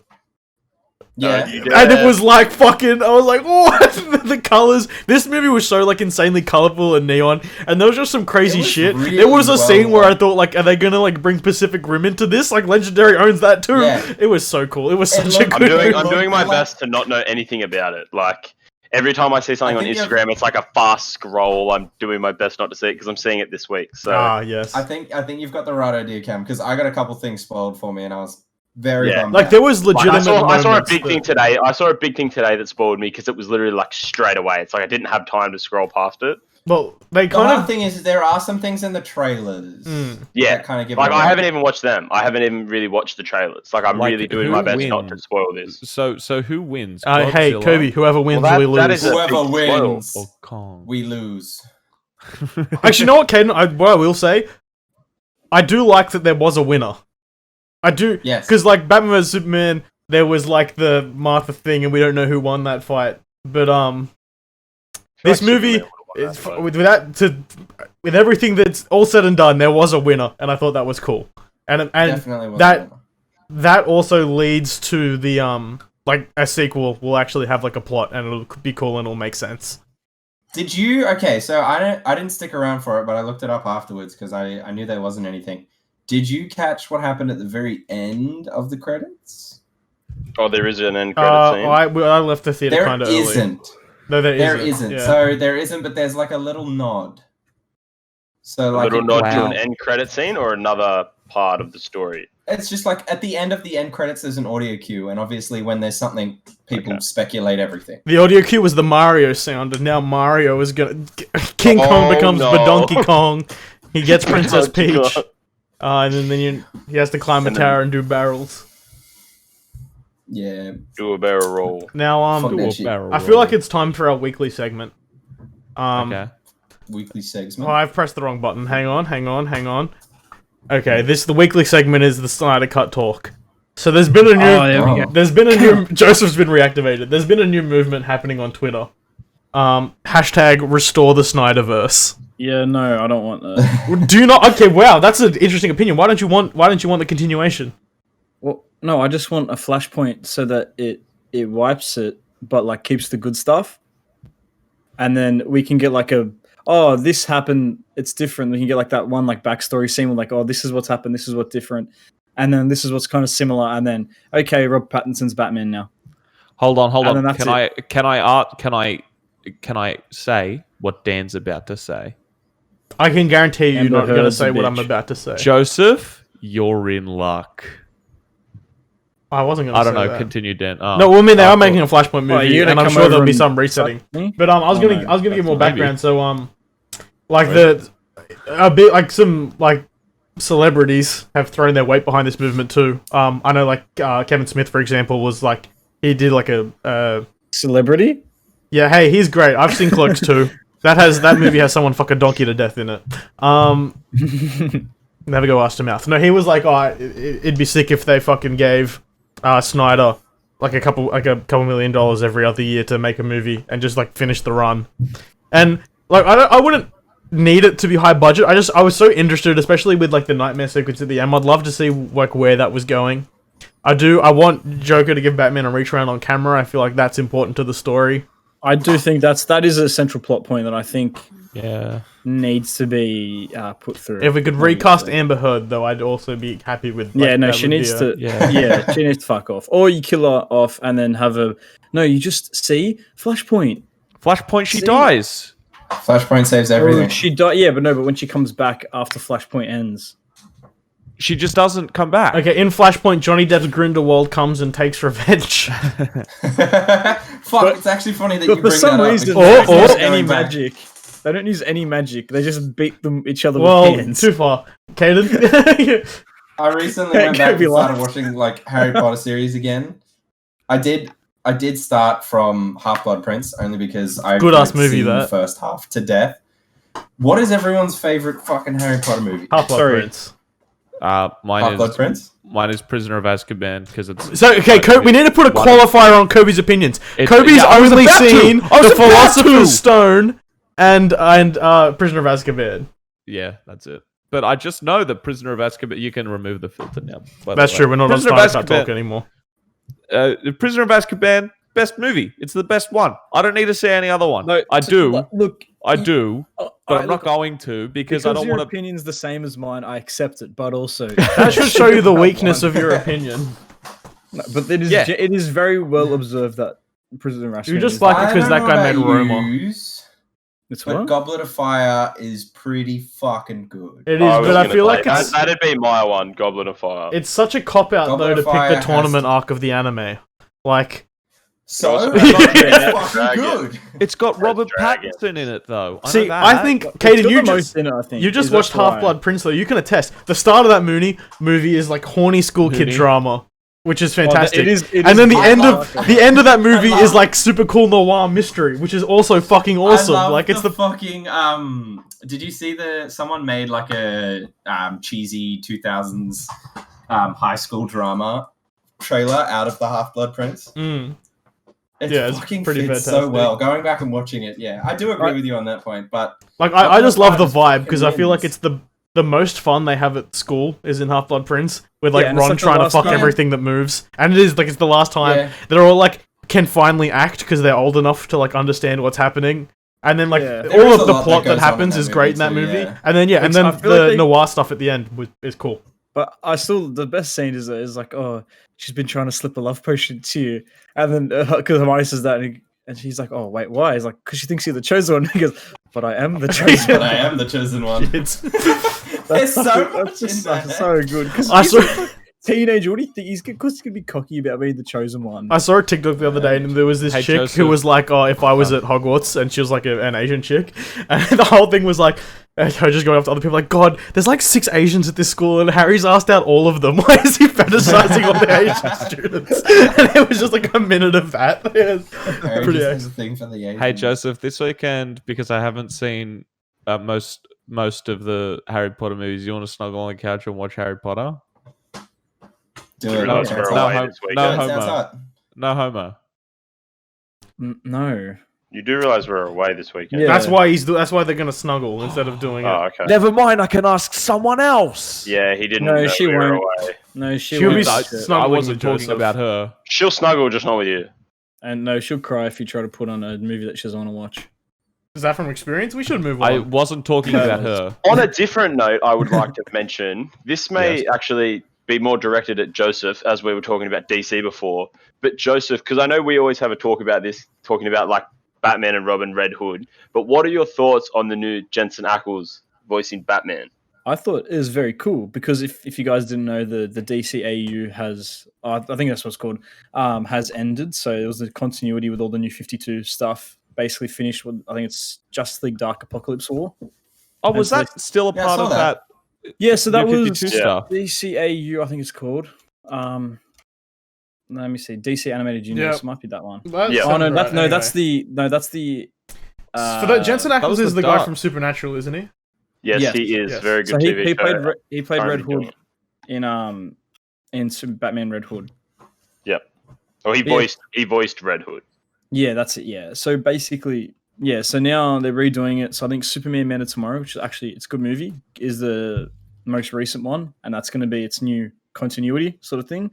[SPEAKER 5] Yeah.
[SPEAKER 2] and it was like fucking. I was like, what? The colors. This movie was so like insanely colorful and neon, and there was just some crazy
[SPEAKER 5] It was
[SPEAKER 2] shit.
[SPEAKER 5] really
[SPEAKER 2] There was a
[SPEAKER 5] well
[SPEAKER 2] scene where I
[SPEAKER 5] done.
[SPEAKER 2] thought, like, are they gonna like bring Pacific Rim into this? Like, Legendary owns that too.
[SPEAKER 5] Yeah.
[SPEAKER 2] It was so cool. It was
[SPEAKER 5] It
[SPEAKER 2] such a
[SPEAKER 5] looked-
[SPEAKER 2] good.
[SPEAKER 4] I'm doing my
[SPEAKER 5] Like-
[SPEAKER 4] best to not know anything about it. Like every time I see something
[SPEAKER 5] I
[SPEAKER 4] on
[SPEAKER 5] think you've-
[SPEAKER 4] Instagram, it's like a fast scroll. I'm doing my best not to see it because I'm seeing it this week. So
[SPEAKER 2] Ah, yes.
[SPEAKER 5] I think you've got the right idea, Cam, because I got a couple things spoiled for me, and I was very
[SPEAKER 4] Yeah.
[SPEAKER 5] bummed
[SPEAKER 2] Like
[SPEAKER 5] out.
[SPEAKER 2] there was
[SPEAKER 4] Like,
[SPEAKER 2] legitimate.
[SPEAKER 4] I saw a
[SPEAKER 2] moments
[SPEAKER 4] big
[SPEAKER 2] that-
[SPEAKER 4] thing today. I saw a big thing today that spoiled me because it was literally like straight away. It's like I didn't have time to scroll past it.
[SPEAKER 2] Well, they
[SPEAKER 5] The
[SPEAKER 2] kind
[SPEAKER 5] hard
[SPEAKER 2] of.
[SPEAKER 5] thing is there are some things in the trailers
[SPEAKER 4] Yeah,
[SPEAKER 5] that kind of give
[SPEAKER 4] like
[SPEAKER 5] it
[SPEAKER 4] I
[SPEAKER 5] away.
[SPEAKER 4] haven't even watched them. I haven't even really watched the trailers. Like I'm
[SPEAKER 1] Like,
[SPEAKER 4] really doing
[SPEAKER 1] who
[SPEAKER 4] my best not to
[SPEAKER 1] wins?
[SPEAKER 4] spoil this.
[SPEAKER 1] So who wins?
[SPEAKER 2] Hey,
[SPEAKER 1] Godzilla
[SPEAKER 2] Kobe. Whoever wins,
[SPEAKER 4] Well,
[SPEAKER 2] we
[SPEAKER 4] that
[SPEAKER 2] lose.
[SPEAKER 4] is a-
[SPEAKER 5] Whoever
[SPEAKER 4] big spoil.
[SPEAKER 5] wins,
[SPEAKER 1] or Kong?
[SPEAKER 5] we lose.
[SPEAKER 2] Actually, you know what, Caden? What I will say, I do like that there was a winner. I do,
[SPEAKER 5] Yes.
[SPEAKER 2] because like Batman vs Superman, there was like the Martha thing, and we don't know who won that fight. But this
[SPEAKER 4] Like
[SPEAKER 2] movie,
[SPEAKER 4] Superman would've won that fight.
[SPEAKER 2] with everything that's all said and done, there was a winner, and I thought that was cool. And
[SPEAKER 5] Definitely was
[SPEAKER 2] that-
[SPEAKER 5] a winner.
[SPEAKER 2] that also leads to the like a sequel will actually have like a plot, and it'll be cool and it'll make sense.
[SPEAKER 5] Did you? Okay, so I didn't stick around for it, but I looked it up afterwards because I knew there wasn't anything. Did you catch what happened at the very end of the credits?
[SPEAKER 4] Oh, there is an end credit scene.
[SPEAKER 2] I left the theater
[SPEAKER 5] There
[SPEAKER 2] kind of early.
[SPEAKER 5] isn't.
[SPEAKER 2] No,
[SPEAKER 5] There isn't.
[SPEAKER 2] Yeah.
[SPEAKER 5] So there isn't, but there's like a little nod. So
[SPEAKER 4] A
[SPEAKER 5] like
[SPEAKER 4] little nod to
[SPEAKER 1] wow.
[SPEAKER 4] an end credit scene or another part of the story.
[SPEAKER 5] it's just like at the end of the end credits, there's an audio cue, and obviously when there's something, people
[SPEAKER 4] Okay.
[SPEAKER 5] speculate everything.
[SPEAKER 2] The audio cue was the Mario sound, and now Mario is gonna. King
[SPEAKER 4] Oh,
[SPEAKER 2] Kong becomes
[SPEAKER 4] no.
[SPEAKER 2] the Donkey Kong. He gets Princess
[SPEAKER 4] Donkey
[SPEAKER 2] Peach,
[SPEAKER 4] Kong.
[SPEAKER 2] and then he has to climb a
[SPEAKER 4] And then-
[SPEAKER 2] tower and do barrels.
[SPEAKER 5] Yeah.
[SPEAKER 4] Do a barrel roll.
[SPEAKER 2] Now,
[SPEAKER 5] Fuck
[SPEAKER 1] Do
[SPEAKER 5] that
[SPEAKER 1] a
[SPEAKER 5] shit.
[SPEAKER 1] barrel
[SPEAKER 2] I feel like
[SPEAKER 1] roll.
[SPEAKER 2] it's time for our weekly segment.
[SPEAKER 1] Okay.
[SPEAKER 5] Weekly segment.
[SPEAKER 2] Oh, I've pressed the wrong button. Hang on. Okay, the weekly segment is the Snyder Cut talk. So there's been a new.
[SPEAKER 3] Oh, there we go.
[SPEAKER 2] There's been a new. Joseph's been reactivated. There's been a new movement happening on Twitter. Hashtag restore the Snyderverse.
[SPEAKER 3] Yeah, no, I don't want that.
[SPEAKER 2] Do you not? Okay, wow, that's an interesting opinion. Why don't you want the continuation?
[SPEAKER 3] Well, no, I just want a flashpoint so that it wipes it, but like keeps the good stuff, and then we can get like this happened. It's different. We can get like that one like backstory scene with like, oh, this is what's happened. This is what's different, and then this is what's kind of similar, and then okay, Rob Pattinson's Batman now.
[SPEAKER 1] Hold on.
[SPEAKER 3] And then that's
[SPEAKER 1] Can I say what Dan's about to say?
[SPEAKER 2] I can guarantee you're
[SPEAKER 3] Amber
[SPEAKER 2] not going to
[SPEAKER 3] Heard's
[SPEAKER 2] say
[SPEAKER 3] a
[SPEAKER 2] what I'm
[SPEAKER 3] bitch.
[SPEAKER 2] about to say.
[SPEAKER 1] Joseph, you're in luck.
[SPEAKER 2] I wasn't going to
[SPEAKER 1] I
[SPEAKER 2] say
[SPEAKER 1] don't know.
[SPEAKER 2] that.
[SPEAKER 1] Continue, Dan. Oh,
[SPEAKER 2] No, well, I mean they
[SPEAKER 1] I
[SPEAKER 2] are
[SPEAKER 1] thought-
[SPEAKER 2] making a Flashpoint
[SPEAKER 3] Well,
[SPEAKER 2] movie,
[SPEAKER 3] you're
[SPEAKER 2] and
[SPEAKER 3] gonna
[SPEAKER 2] I'm
[SPEAKER 3] come
[SPEAKER 2] sure there'll
[SPEAKER 3] over
[SPEAKER 2] be
[SPEAKER 3] and
[SPEAKER 2] some resetting.
[SPEAKER 3] suck me?
[SPEAKER 2] But I was
[SPEAKER 3] Oh,
[SPEAKER 2] gonna
[SPEAKER 3] no,
[SPEAKER 2] I was gonna give more
[SPEAKER 1] maybe.
[SPEAKER 2] background. So like the a bit like some like celebrities have thrown their weight behind this movement too. I know like Kevin Smith, for example, was like he did like a
[SPEAKER 3] Celebrity?
[SPEAKER 2] yeah. Hey, he's great. I've seen Clerks too. That movie has someone fuck a donkey to death in it. Never go ask to mouth. No, he was like, oh, it'd be sick if they fucking gave Snyder like a couple $1 million every other year to make a movie and just like finish the run. And like I wouldn't need it to be high budget. I was so interested, especially with like the nightmare sequence at the end. I'd love to see like where that was going. I want Joker to give Batman a reach around on camera. I feel like that's important to the story.
[SPEAKER 3] I do think that is a central plot point that I think needs to be put through.
[SPEAKER 2] If we could recast Amber Heard, though, I'd also be happy with. Like,
[SPEAKER 3] yeah, no, she needs to. Yeah, she needs to fuck off, or you kill her off and then have a. No, you just see Flashpoint.
[SPEAKER 1] She dies.
[SPEAKER 5] Flashpoint saves everything.
[SPEAKER 3] She died. Yeah, but when she comes back after Flashpoint ends,
[SPEAKER 1] she just doesn't come back.
[SPEAKER 2] Okay, in Flashpoint, Johnny Depp's Grindelwald comes and takes revenge.
[SPEAKER 5] It's actually funny that you bring that up.
[SPEAKER 3] For some reason, they don't use any magic. They don't use any magic. They just beat each other with hands.
[SPEAKER 2] Too far. Caden?
[SPEAKER 5] I recently went back and started watching like Harry Potter series again. I did start from Half-Blood Prince only because I've seen the first half to death. What is everyone's favorite fucking Harry Potter movie?
[SPEAKER 2] Half-Blood Prince.
[SPEAKER 1] Mine is Prisoner of Azkaban because it's
[SPEAKER 2] so okay. We need to put a qualifier on Kobe's opinions. Kobe's only seen The Philosopher's Stone and Prisoner of Azkaban.
[SPEAKER 1] Yeah, that's it. But I just know that Prisoner of Azkaban. You can remove the filter now.
[SPEAKER 2] That's true. We're not on Star Talk anymore.
[SPEAKER 1] Prisoner of Azkaban, best movie. It's the best one. I don't need to see any other one. No, I do. I do. But I'm not going to because I don't want to.
[SPEAKER 3] Your opinion's the same as mine. I accept it, but also
[SPEAKER 2] that should show you the weakness of your opinion.
[SPEAKER 3] No, but it is very well observed that Prisoner of Azkaban.
[SPEAKER 2] You just like it because that guy made Roma.
[SPEAKER 3] It's
[SPEAKER 5] but Goblet of Fire is pretty fucking good.
[SPEAKER 2] It is, but I feel like
[SPEAKER 4] that'd be my one, Goblet of Fire.
[SPEAKER 2] It's such a cop out though to pick the tournament arc of the anime. Like.
[SPEAKER 5] So it's fucking good.
[SPEAKER 1] It's got Robert Pattinson in it, though.
[SPEAKER 2] I think, Kaden, you just watched Half-Blood Prince, though. You can attest. The start of that movie is like horny school kid drama, which is fantastic. And then the end of that movie is like super cool noir mystery, which is also fucking awesome. Like it's the
[SPEAKER 5] fucking Did you see someone made like a cheesy 2000s high school drama trailer out of the Half-Blood Prince? It's fucking pretty fits fantastic. So well. Going back and watching it, I do agree with you on that point. But
[SPEAKER 2] like, I just love the vibe because I feel like it's the most fun they have at school is in Half-Blood Prince with like Ron trying to fuck everything that moves, and it is like it's the last time they're all like can finally act because they're old enough to like understand what's happening, and then like all of the plot that happens is great in that movie, and then and then the noir stuff at the end is cool.
[SPEAKER 3] But the best scene is like, oh, she's been trying to slip a love potion to you. And then, because Hermione says that, and she's like, oh, wait, why? He's like, because she thinks you're the chosen one. He goes, but I am the chosen one.
[SPEAKER 5] I am the chosen one.
[SPEAKER 3] It's
[SPEAKER 5] so
[SPEAKER 3] so good. I saw teenager, what do you think? He's going to be cocky about being the chosen one.
[SPEAKER 2] I saw a TikTok the other day, and there was this chick who was like, oh, if I was at Hogwarts, and she was like an Asian chick, and the whole thing was like, her just going up to other people like, God, there's like 6 Asians at this school, and Harry's asked out all of them. Why is he fetishizing all the Asian students? And it was just like a minute of that. Pretty
[SPEAKER 5] thing for the Asians.
[SPEAKER 1] Hey, Joseph, this weekend, because I haven't seen most of the Harry Potter movies, you want to snuggle on the couch and watch Harry Potter?
[SPEAKER 4] Do it. No
[SPEAKER 1] homo. No homo.
[SPEAKER 3] No.
[SPEAKER 4] You do realize we're away this weekend.
[SPEAKER 2] Yeah. That's why they're gonna snuggle instead of doing it.
[SPEAKER 4] Oh, okay.
[SPEAKER 1] Never mind, I can ask someone else.
[SPEAKER 4] Yeah, he didn't.
[SPEAKER 3] No, she won't.
[SPEAKER 4] Away.
[SPEAKER 3] No, she'll
[SPEAKER 2] be snuggling. I wasn't talking about her.
[SPEAKER 4] She'll snuggle, just not with you.
[SPEAKER 3] And no, she'll cry if you try to put on a movie that she doesn't want to watch.
[SPEAKER 2] Is that from experience? We should move on.
[SPEAKER 1] I wasn't talking about her.
[SPEAKER 4] On a different note, I would like to mention this may actually be more directed at Joseph, as we were talking about DC before. But Joseph, because I know we always have a talk about this, talking about like Batman and Robin, Red Hood. But what are your thoughts on the new Jensen Ackles voicing Batman?
[SPEAKER 3] I thought it was very cool because if you guys didn't know, the DCEU has, I think that's what it's called, has ended. So it was a continuity with all the new 52 stuff. Basically finished with, I think it's Justice League Dark Apocalypse War.
[SPEAKER 1] Oh, was
[SPEAKER 3] so
[SPEAKER 1] that still a
[SPEAKER 5] Yeah, I
[SPEAKER 1] part
[SPEAKER 5] saw
[SPEAKER 1] of
[SPEAKER 5] that.
[SPEAKER 1] that?
[SPEAKER 3] Yeah, so that
[SPEAKER 1] New
[SPEAKER 3] was
[SPEAKER 1] 52 stuff.
[SPEAKER 3] DCAU, I think it's called. Let me see, DC Animated Universe.
[SPEAKER 2] Yep.
[SPEAKER 3] Might be that one.
[SPEAKER 2] That
[SPEAKER 4] Yeah.
[SPEAKER 3] Oh no,
[SPEAKER 2] sounds right, anyway.
[SPEAKER 3] that's the.
[SPEAKER 2] For the Jensen
[SPEAKER 1] that
[SPEAKER 2] Ackles
[SPEAKER 1] was
[SPEAKER 2] is
[SPEAKER 1] the
[SPEAKER 2] the guy
[SPEAKER 1] Dark.
[SPEAKER 2] from Supernatural, isn't he?
[SPEAKER 4] Yes,
[SPEAKER 3] Yes.
[SPEAKER 4] he is.
[SPEAKER 2] Yes.
[SPEAKER 4] Very good
[SPEAKER 3] So
[SPEAKER 4] TV
[SPEAKER 3] he
[SPEAKER 4] show.
[SPEAKER 3] played Red
[SPEAKER 4] Currently doing
[SPEAKER 3] Hood in Batman Red Hood.
[SPEAKER 4] Yep. Oh, he voiced Red Hood.
[SPEAKER 3] Yeah, that's it. Yeah. So basically, yeah. So now they're redoing it. So I think Superman Man of Tomorrow, which is actually it's a good movie, is the most recent one, and that's going to be its new continuity sort of thing.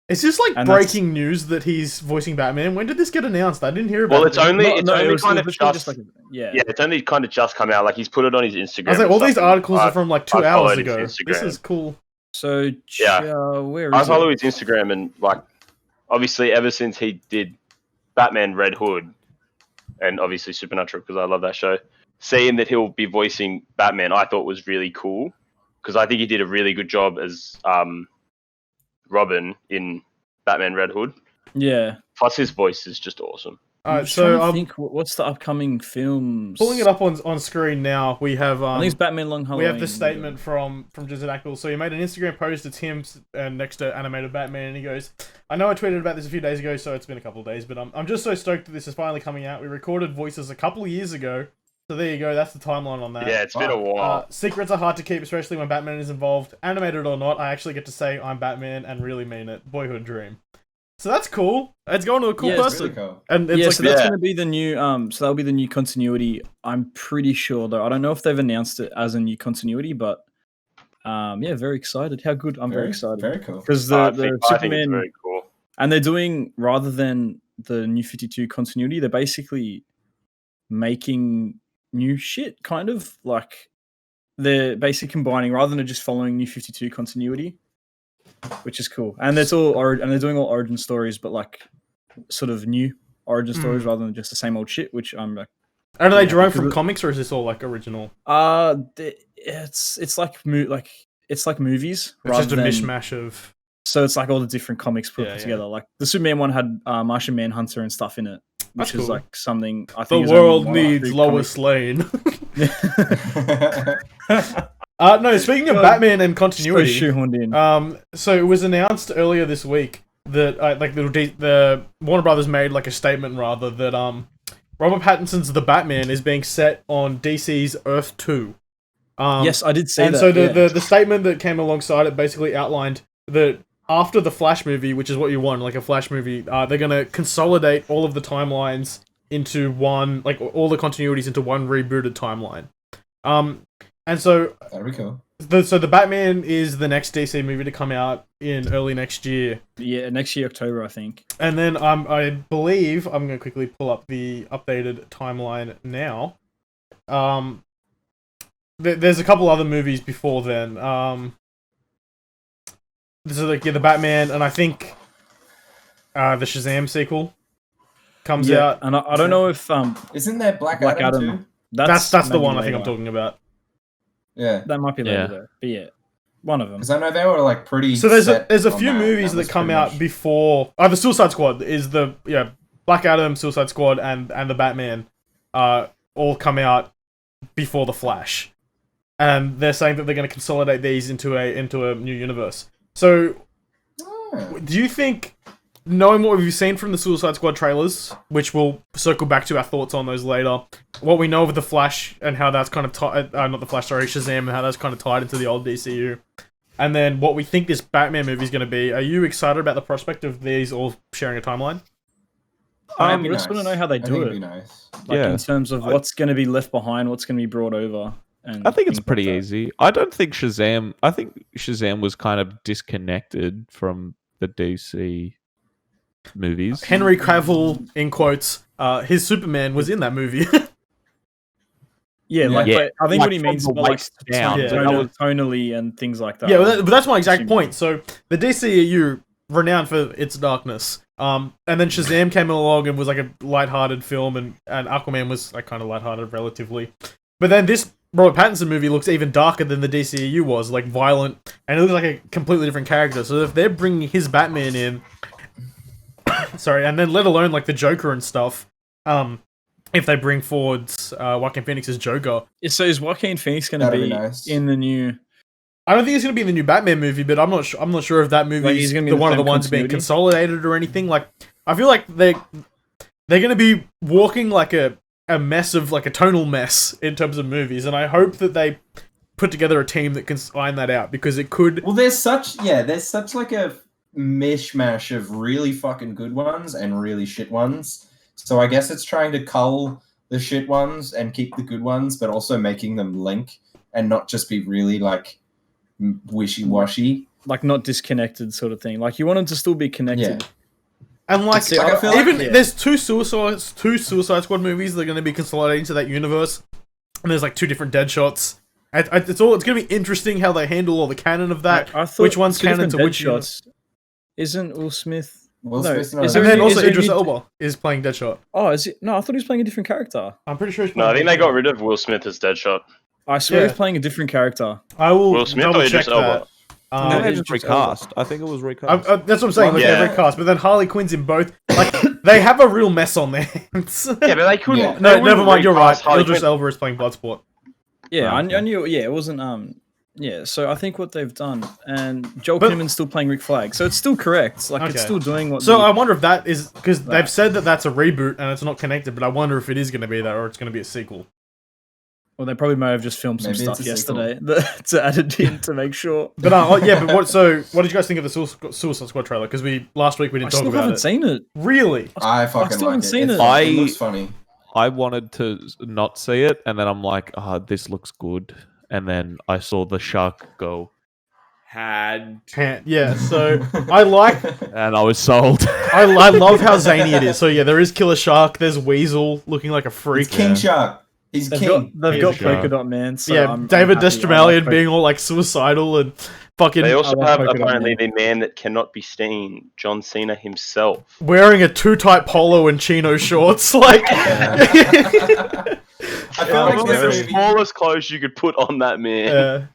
[SPEAKER 2] Is this like
[SPEAKER 3] And
[SPEAKER 2] breaking news that he's voicing Batman? When did this get announced? I didn't hear about
[SPEAKER 4] Well,
[SPEAKER 2] it.
[SPEAKER 4] it's only
[SPEAKER 3] it was
[SPEAKER 4] kind of
[SPEAKER 3] literally
[SPEAKER 4] just
[SPEAKER 3] yeah.
[SPEAKER 4] yeah, it's only kind of just come out. Like he's put it on his Instagram.
[SPEAKER 2] I was like,
[SPEAKER 4] and
[SPEAKER 2] all these
[SPEAKER 4] stuff.
[SPEAKER 2] articles are from like 2
[SPEAKER 4] I
[SPEAKER 2] hours
[SPEAKER 4] followed his
[SPEAKER 2] ago. This
[SPEAKER 4] Instagram.
[SPEAKER 2] is cool.
[SPEAKER 3] So
[SPEAKER 4] Yeah.
[SPEAKER 3] where
[SPEAKER 4] I
[SPEAKER 3] is
[SPEAKER 4] follow
[SPEAKER 3] it?
[SPEAKER 4] his Instagram and like obviously ever since he did Batman Red Hood and obviously Supernatural because I love that show. Seeing that he'll be voicing Batman, I thought was really cool because I think he did a really good job as Robin in Batman Red Hood.
[SPEAKER 3] Yeah.
[SPEAKER 4] Plus, his voice is just awesome.
[SPEAKER 3] I'm
[SPEAKER 2] So
[SPEAKER 3] trying to
[SPEAKER 2] I'm
[SPEAKER 3] think what's the upcoming films.
[SPEAKER 2] pulling it up on screen now. We have
[SPEAKER 3] I think it's Batman Long Halloween.
[SPEAKER 2] we have the statement from Jensen Ackles. So he made an Instagram post. It's him and next to animated Batman, and he goes, "I know I tweeted about this a few days ago, so it's been a couple of days, but I'm just so stoked that this is finally coming out. We recorded voices a couple of years ago, so there you go. That's the timeline on that.
[SPEAKER 4] Yeah, it's been a while.
[SPEAKER 2] Secrets are hard to keep, especially when Batman is involved. Animated or not, I actually get to say I'm Batman and really mean it. Boyhood dream. So that's cool. It's going to a cool
[SPEAKER 3] Yeah, it's
[SPEAKER 2] person.
[SPEAKER 5] really cool.
[SPEAKER 2] And it's
[SPEAKER 3] Yeah,
[SPEAKER 2] like
[SPEAKER 3] so that's
[SPEAKER 4] Yeah.
[SPEAKER 3] going to be the new. So that'll be the new continuity. I'm pretty sure, though. I don't know if they've announced it as a new continuity, but yeah, very excited. How good! I'm very excited
[SPEAKER 5] Very cool.
[SPEAKER 3] because
[SPEAKER 4] I
[SPEAKER 3] the
[SPEAKER 4] think it's
[SPEAKER 3] Superman,
[SPEAKER 4] very cool.
[SPEAKER 3] and they're doing rather than the New 52 continuity, they're basically making new shit. Kind of like they're basically combining rather than just following New 52 continuity, which is cool. And it's all and they're doing all origin stories, but like sort of new origin stories rather than just the same old shit. Which I'm like,
[SPEAKER 2] are they
[SPEAKER 3] yeah,
[SPEAKER 2] drawn
[SPEAKER 3] because
[SPEAKER 2] from
[SPEAKER 3] it-
[SPEAKER 2] comics or is this all like original?
[SPEAKER 3] it's like it's like movies.
[SPEAKER 2] It's just a
[SPEAKER 3] rather than-
[SPEAKER 2] mishmash of.
[SPEAKER 3] So it's like all the different comics put
[SPEAKER 2] Yeah, yeah.
[SPEAKER 3] together. Like the Superman one had Martian Manhunter and stuff in it, which
[SPEAKER 2] That's
[SPEAKER 3] is
[SPEAKER 2] cool.
[SPEAKER 3] like something I
[SPEAKER 2] The
[SPEAKER 3] think is
[SPEAKER 2] world
[SPEAKER 3] only one or
[SPEAKER 2] needs
[SPEAKER 3] two
[SPEAKER 2] Lois Lane.
[SPEAKER 3] comics.
[SPEAKER 2] No, speaking of Batman and
[SPEAKER 3] So
[SPEAKER 2] continuity,
[SPEAKER 3] shoehorned in.
[SPEAKER 2] so it was announced earlier this week that like the Warner Brothers made like a statement rather that Robert Pattinson's The Batman is being set on DC's Earth 2.
[SPEAKER 3] Yes, I did say
[SPEAKER 2] and
[SPEAKER 3] that.
[SPEAKER 2] so
[SPEAKER 3] yeah.
[SPEAKER 2] the statement that came alongside it basically outlined that after the Flash movie, which is what you want, like a Flash movie, they're gonna consolidate all of the timelines into one, like all the continuities into one rebooted timeline. And so
[SPEAKER 5] That'd be cool.
[SPEAKER 2] the Batman is the next DC movie to come out in early next year.
[SPEAKER 3] Yeah, next year October, I think.
[SPEAKER 2] And then I believe I'm gonna quickly pull up the updated timeline now. There's a couple other movies before then. This is like the Batman, and I think the Shazam sequel comes out.
[SPEAKER 3] And I don't know if
[SPEAKER 5] Isn't there Black
[SPEAKER 3] Black
[SPEAKER 5] Adam,
[SPEAKER 3] Adam.
[SPEAKER 5] too?
[SPEAKER 2] That's the
[SPEAKER 3] maybe
[SPEAKER 2] one I think
[SPEAKER 3] later.
[SPEAKER 2] I'm talking about.
[SPEAKER 5] Yeah.
[SPEAKER 3] That might be later
[SPEAKER 1] Yeah.
[SPEAKER 3] though. But yeah, one of them.
[SPEAKER 5] Because I know they were like pretty.
[SPEAKER 2] So there's
[SPEAKER 5] set
[SPEAKER 2] a
[SPEAKER 5] on
[SPEAKER 2] few movies that
[SPEAKER 5] was
[SPEAKER 2] come
[SPEAKER 5] pretty
[SPEAKER 2] out
[SPEAKER 5] much-
[SPEAKER 2] before. The Suicide Squad is Black Adam, Suicide Squad, and the Batman, all come out before the Flash, and they're saying that they're going to consolidate these into a new universe. So,
[SPEAKER 5] Oh.
[SPEAKER 2] do you think, knowing what we've seen from the Suicide Squad trailers, which we'll circle back to our thoughts on those later, what we know of the Flash and how that's kind of tied, not the Flash, sorry, Shazam, and how that's kind of tied into the old DCU, and then what we think this Batman movie is going to be, are you excited about the prospect of these all sharing a timeline?
[SPEAKER 3] I
[SPEAKER 5] It'd be
[SPEAKER 3] just want to
[SPEAKER 5] nice.
[SPEAKER 3] know how they
[SPEAKER 5] I
[SPEAKER 3] do
[SPEAKER 5] think
[SPEAKER 3] it.
[SPEAKER 5] it'd be nice.
[SPEAKER 3] Like
[SPEAKER 1] Yeah.
[SPEAKER 3] in terms of what's going to be left behind, what's going to be brought over. And
[SPEAKER 1] I think it's
[SPEAKER 3] things like
[SPEAKER 1] pretty
[SPEAKER 3] that.
[SPEAKER 1] easy. I don't think Shazam. I think Shazam was kind of disconnected from the DC movies.
[SPEAKER 2] Henry Cavill, in quotes, his Superman was in that movie.
[SPEAKER 3] Yeah, like
[SPEAKER 1] Yeah.
[SPEAKER 3] but I think
[SPEAKER 1] Like,
[SPEAKER 3] what he
[SPEAKER 1] from
[SPEAKER 3] means
[SPEAKER 1] the
[SPEAKER 3] about like
[SPEAKER 1] waist down.
[SPEAKER 2] Yeah.
[SPEAKER 3] tonally and things like that.
[SPEAKER 2] Yeah, but that's my exact
[SPEAKER 3] Assuming.
[SPEAKER 2] point. So the DCEU, renowned for its darkness, and then Shazam came along and was like a lighthearted film, and Aquaman was like kind of lighthearted relatively. But then this Robert Pattinson movie looks even darker than the DCEU was, like violent, and it looks like a completely different character. So if they're bringing his Batman in, sorry, and then let alone like the Joker and stuff, if they bring forward Joaquin Phoenix's Joker.
[SPEAKER 3] So is Joaquin Phoenix going to
[SPEAKER 5] That'd
[SPEAKER 3] be
[SPEAKER 5] be nice.
[SPEAKER 3] in the new?
[SPEAKER 2] I don't think he's going to be in the new Batman movie, but I'm not sure if that movie
[SPEAKER 3] Like,
[SPEAKER 2] is
[SPEAKER 3] he's gonna be
[SPEAKER 2] the
[SPEAKER 3] the
[SPEAKER 2] one of the
[SPEAKER 3] same
[SPEAKER 2] ones being
[SPEAKER 3] continuity?
[SPEAKER 2] consolidated or anything. Like, I feel like they're going to be walking like a mess of like a tonal mess in terms of movies, and I hope that they put together a team that can iron that out, because it could.
[SPEAKER 5] Well, there's such like a mishmash of really fucking good ones and really shit ones. So I guess it's trying to cull the shit ones and keep the good ones, but also making them link and not just be really like wishy-washy.
[SPEAKER 3] Like not disconnected sort of thing. Like you want them to still be connected.
[SPEAKER 5] Yeah.
[SPEAKER 2] And like,
[SPEAKER 3] See, I feel
[SPEAKER 2] even
[SPEAKER 3] like-
[SPEAKER 2] there's two Suicide Squad movies that are going to be consolidated into that universe, and there's like 2 different Deadshots. It's going to be interesting how they handle all the canon of that.
[SPEAKER 3] I thought
[SPEAKER 2] which one's
[SPEAKER 3] two
[SPEAKER 2] canon
[SPEAKER 3] different
[SPEAKER 2] to which
[SPEAKER 3] shots? Isn't Will Smith?
[SPEAKER 5] Will
[SPEAKER 3] No,
[SPEAKER 5] Smith's not
[SPEAKER 3] is
[SPEAKER 5] in
[SPEAKER 2] And
[SPEAKER 3] there
[SPEAKER 2] then
[SPEAKER 5] it.
[SPEAKER 3] any-
[SPEAKER 2] also
[SPEAKER 3] is there
[SPEAKER 2] Idris
[SPEAKER 3] any-
[SPEAKER 2] Elba is playing Deadshot.
[SPEAKER 3] Oh, is it? No, I thought he was playing a different character.
[SPEAKER 2] I'm pretty sure he's
[SPEAKER 4] No, I
[SPEAKER 2] playing
[SPEAKER 4] think they got
[SPEAKER 2] Deadshot.
[SPEAKER 4] rid of Will Smith as Deadshot.
[SPEAKER 3] I swear
[SPEAKER 2] Yeah.
[SPEAKER 3] he's playing a different character.
[SPEAKER 2] I will
[SPEAKER 4] Will Smith or
[SPEAKER 2] double check
[SPEAKER 4] Idris Elba?
[SPEAKER 2] that.
[SPEAKER 1] I think
[SPEAKER 3] No,
[SPEAKER 1] they
[SPEAKER 3] it's
[SPEAKER 1] just
[SPEAKER 3] just
[SPEAKER 1] recast. I think it was recast.
[SPEAKER 2] That's what I'm saying. Like,
[SPEAKER 4] Yeah.
[SPEAKER 2] they recast, but then Harley Quinn's in both. Like, they have a real mess on their hands.
[SPEAKER 4] Yeah, but they couldn't.
[SPEAKER 5] Yeah.
[SPEAKER 4] they
[SPEAKER 2] No,
[SPEAKER 4] wouldn't
[SPEAKER 2] never mind. You're right.
[SPEAKER 4] recast Harley
[SPEAKER 2] Idris
[SPEAKER 4] Quinn.
[SPEAKER 2] Elba is playing Bloodsport.
[SPEAKER 3] Yeah,
[SPEAKER 1] Okay.
[SPEAKER 3] I knew. Yeah, it wasn't. Yeah, so I think what they've done, and Joel
[SPEAKER 2] But-
[SPEAKER 3] Kinnaman's still playing Rick Flag, so it's still correct. Like it's
[SPEAKER 2] Okay.
[SPEAKER 3] still doing what.
[SPEAKER 2] So
[SPEAKER 3] the-
[SPEAKER 2] I wonder if that is because
[SPEAKER 3] That.
[SPEAKER 2] they've said that that's a reboot and it's not connected. But I wonder if it is going to be that or it's going to be a sequel.
[SPEAKER 3] well, they probably may have just filmed some
[SPEAKER 5] Maybe it's
[SPEAKER 3] stuff
[SPEAKER 5] a sequel.
[SPEAKER 3] yesterday to add it in to make sure.
[SPEAKER 2] But yeah. But what did you guys think of the Suicide Squad trailer? Because last week we
[SPEAKER 3] I
[SPEAKER 2] didn't
[SPEAKER 3] still
[SPEAKER 2] talk about
[SPEAKER 3] haven't
[SPEAKER 2] it.
[SPEAKER 3] seen it.
[SPEAKER 2] Really?
[SPEAKER 5] I fucking
[SPEAKER 3] still
[SPEAKER 5] like
[SPEAKER 3] haven't
[SPEAKER 5] it.
[SPEAKER 3] seen it.
[SPEAKER 5] It looks funny.
[SPEAKER 1] I wanted to not see it, and then I'm like, this looks good. And then I saw the shark go, had,
[SPEAKER 2] Yeah. So I like.
[SPEAKER 1] and I was sold.
[SPEAKER 2] I love how zany it is. So yeah, there is Killer Shark. There's Weasel looking like a freak.
[SPEAKER 5] It's King Shark. He's
[SPEAKER 3] They've
[SPEAKER 5] king.
[SPEAKER 3] got
[SPEAKER 1] He's
[SPEAKER 3] Polka
[SPEAKER 1] sure.
[SPEAKER 3] Dot Man. So
[SPEAKER 2] Yeah,
[SPEAKER 3] I'm
[SPEAKER 2] David
[SPEAKER 3] happy. I
[SPEAKER 2] Destremalian
[SPEAKER 3] like
[SPEAKER 2] being all like suicidal and fucking
[SPEAKER 4] They also
[SPEAKER 3] I love
[SPEAKER 4] have
[SPEAKER 3] Polka Dot
[SPEAKER 4] apparently
[SPEAKER 3] Man.
[SPEAKER 4] the man that cannot be seen, John Cena himself.
[SPEAKER 2] wearing a 2-type polo and chino shorts. Like,
[SPEAKER 5] I feel like
[SPEAKER 4] Probably the
[SPEAKER 5] this movie.
[SPEAKER 4] smallest clothes you could put on that man.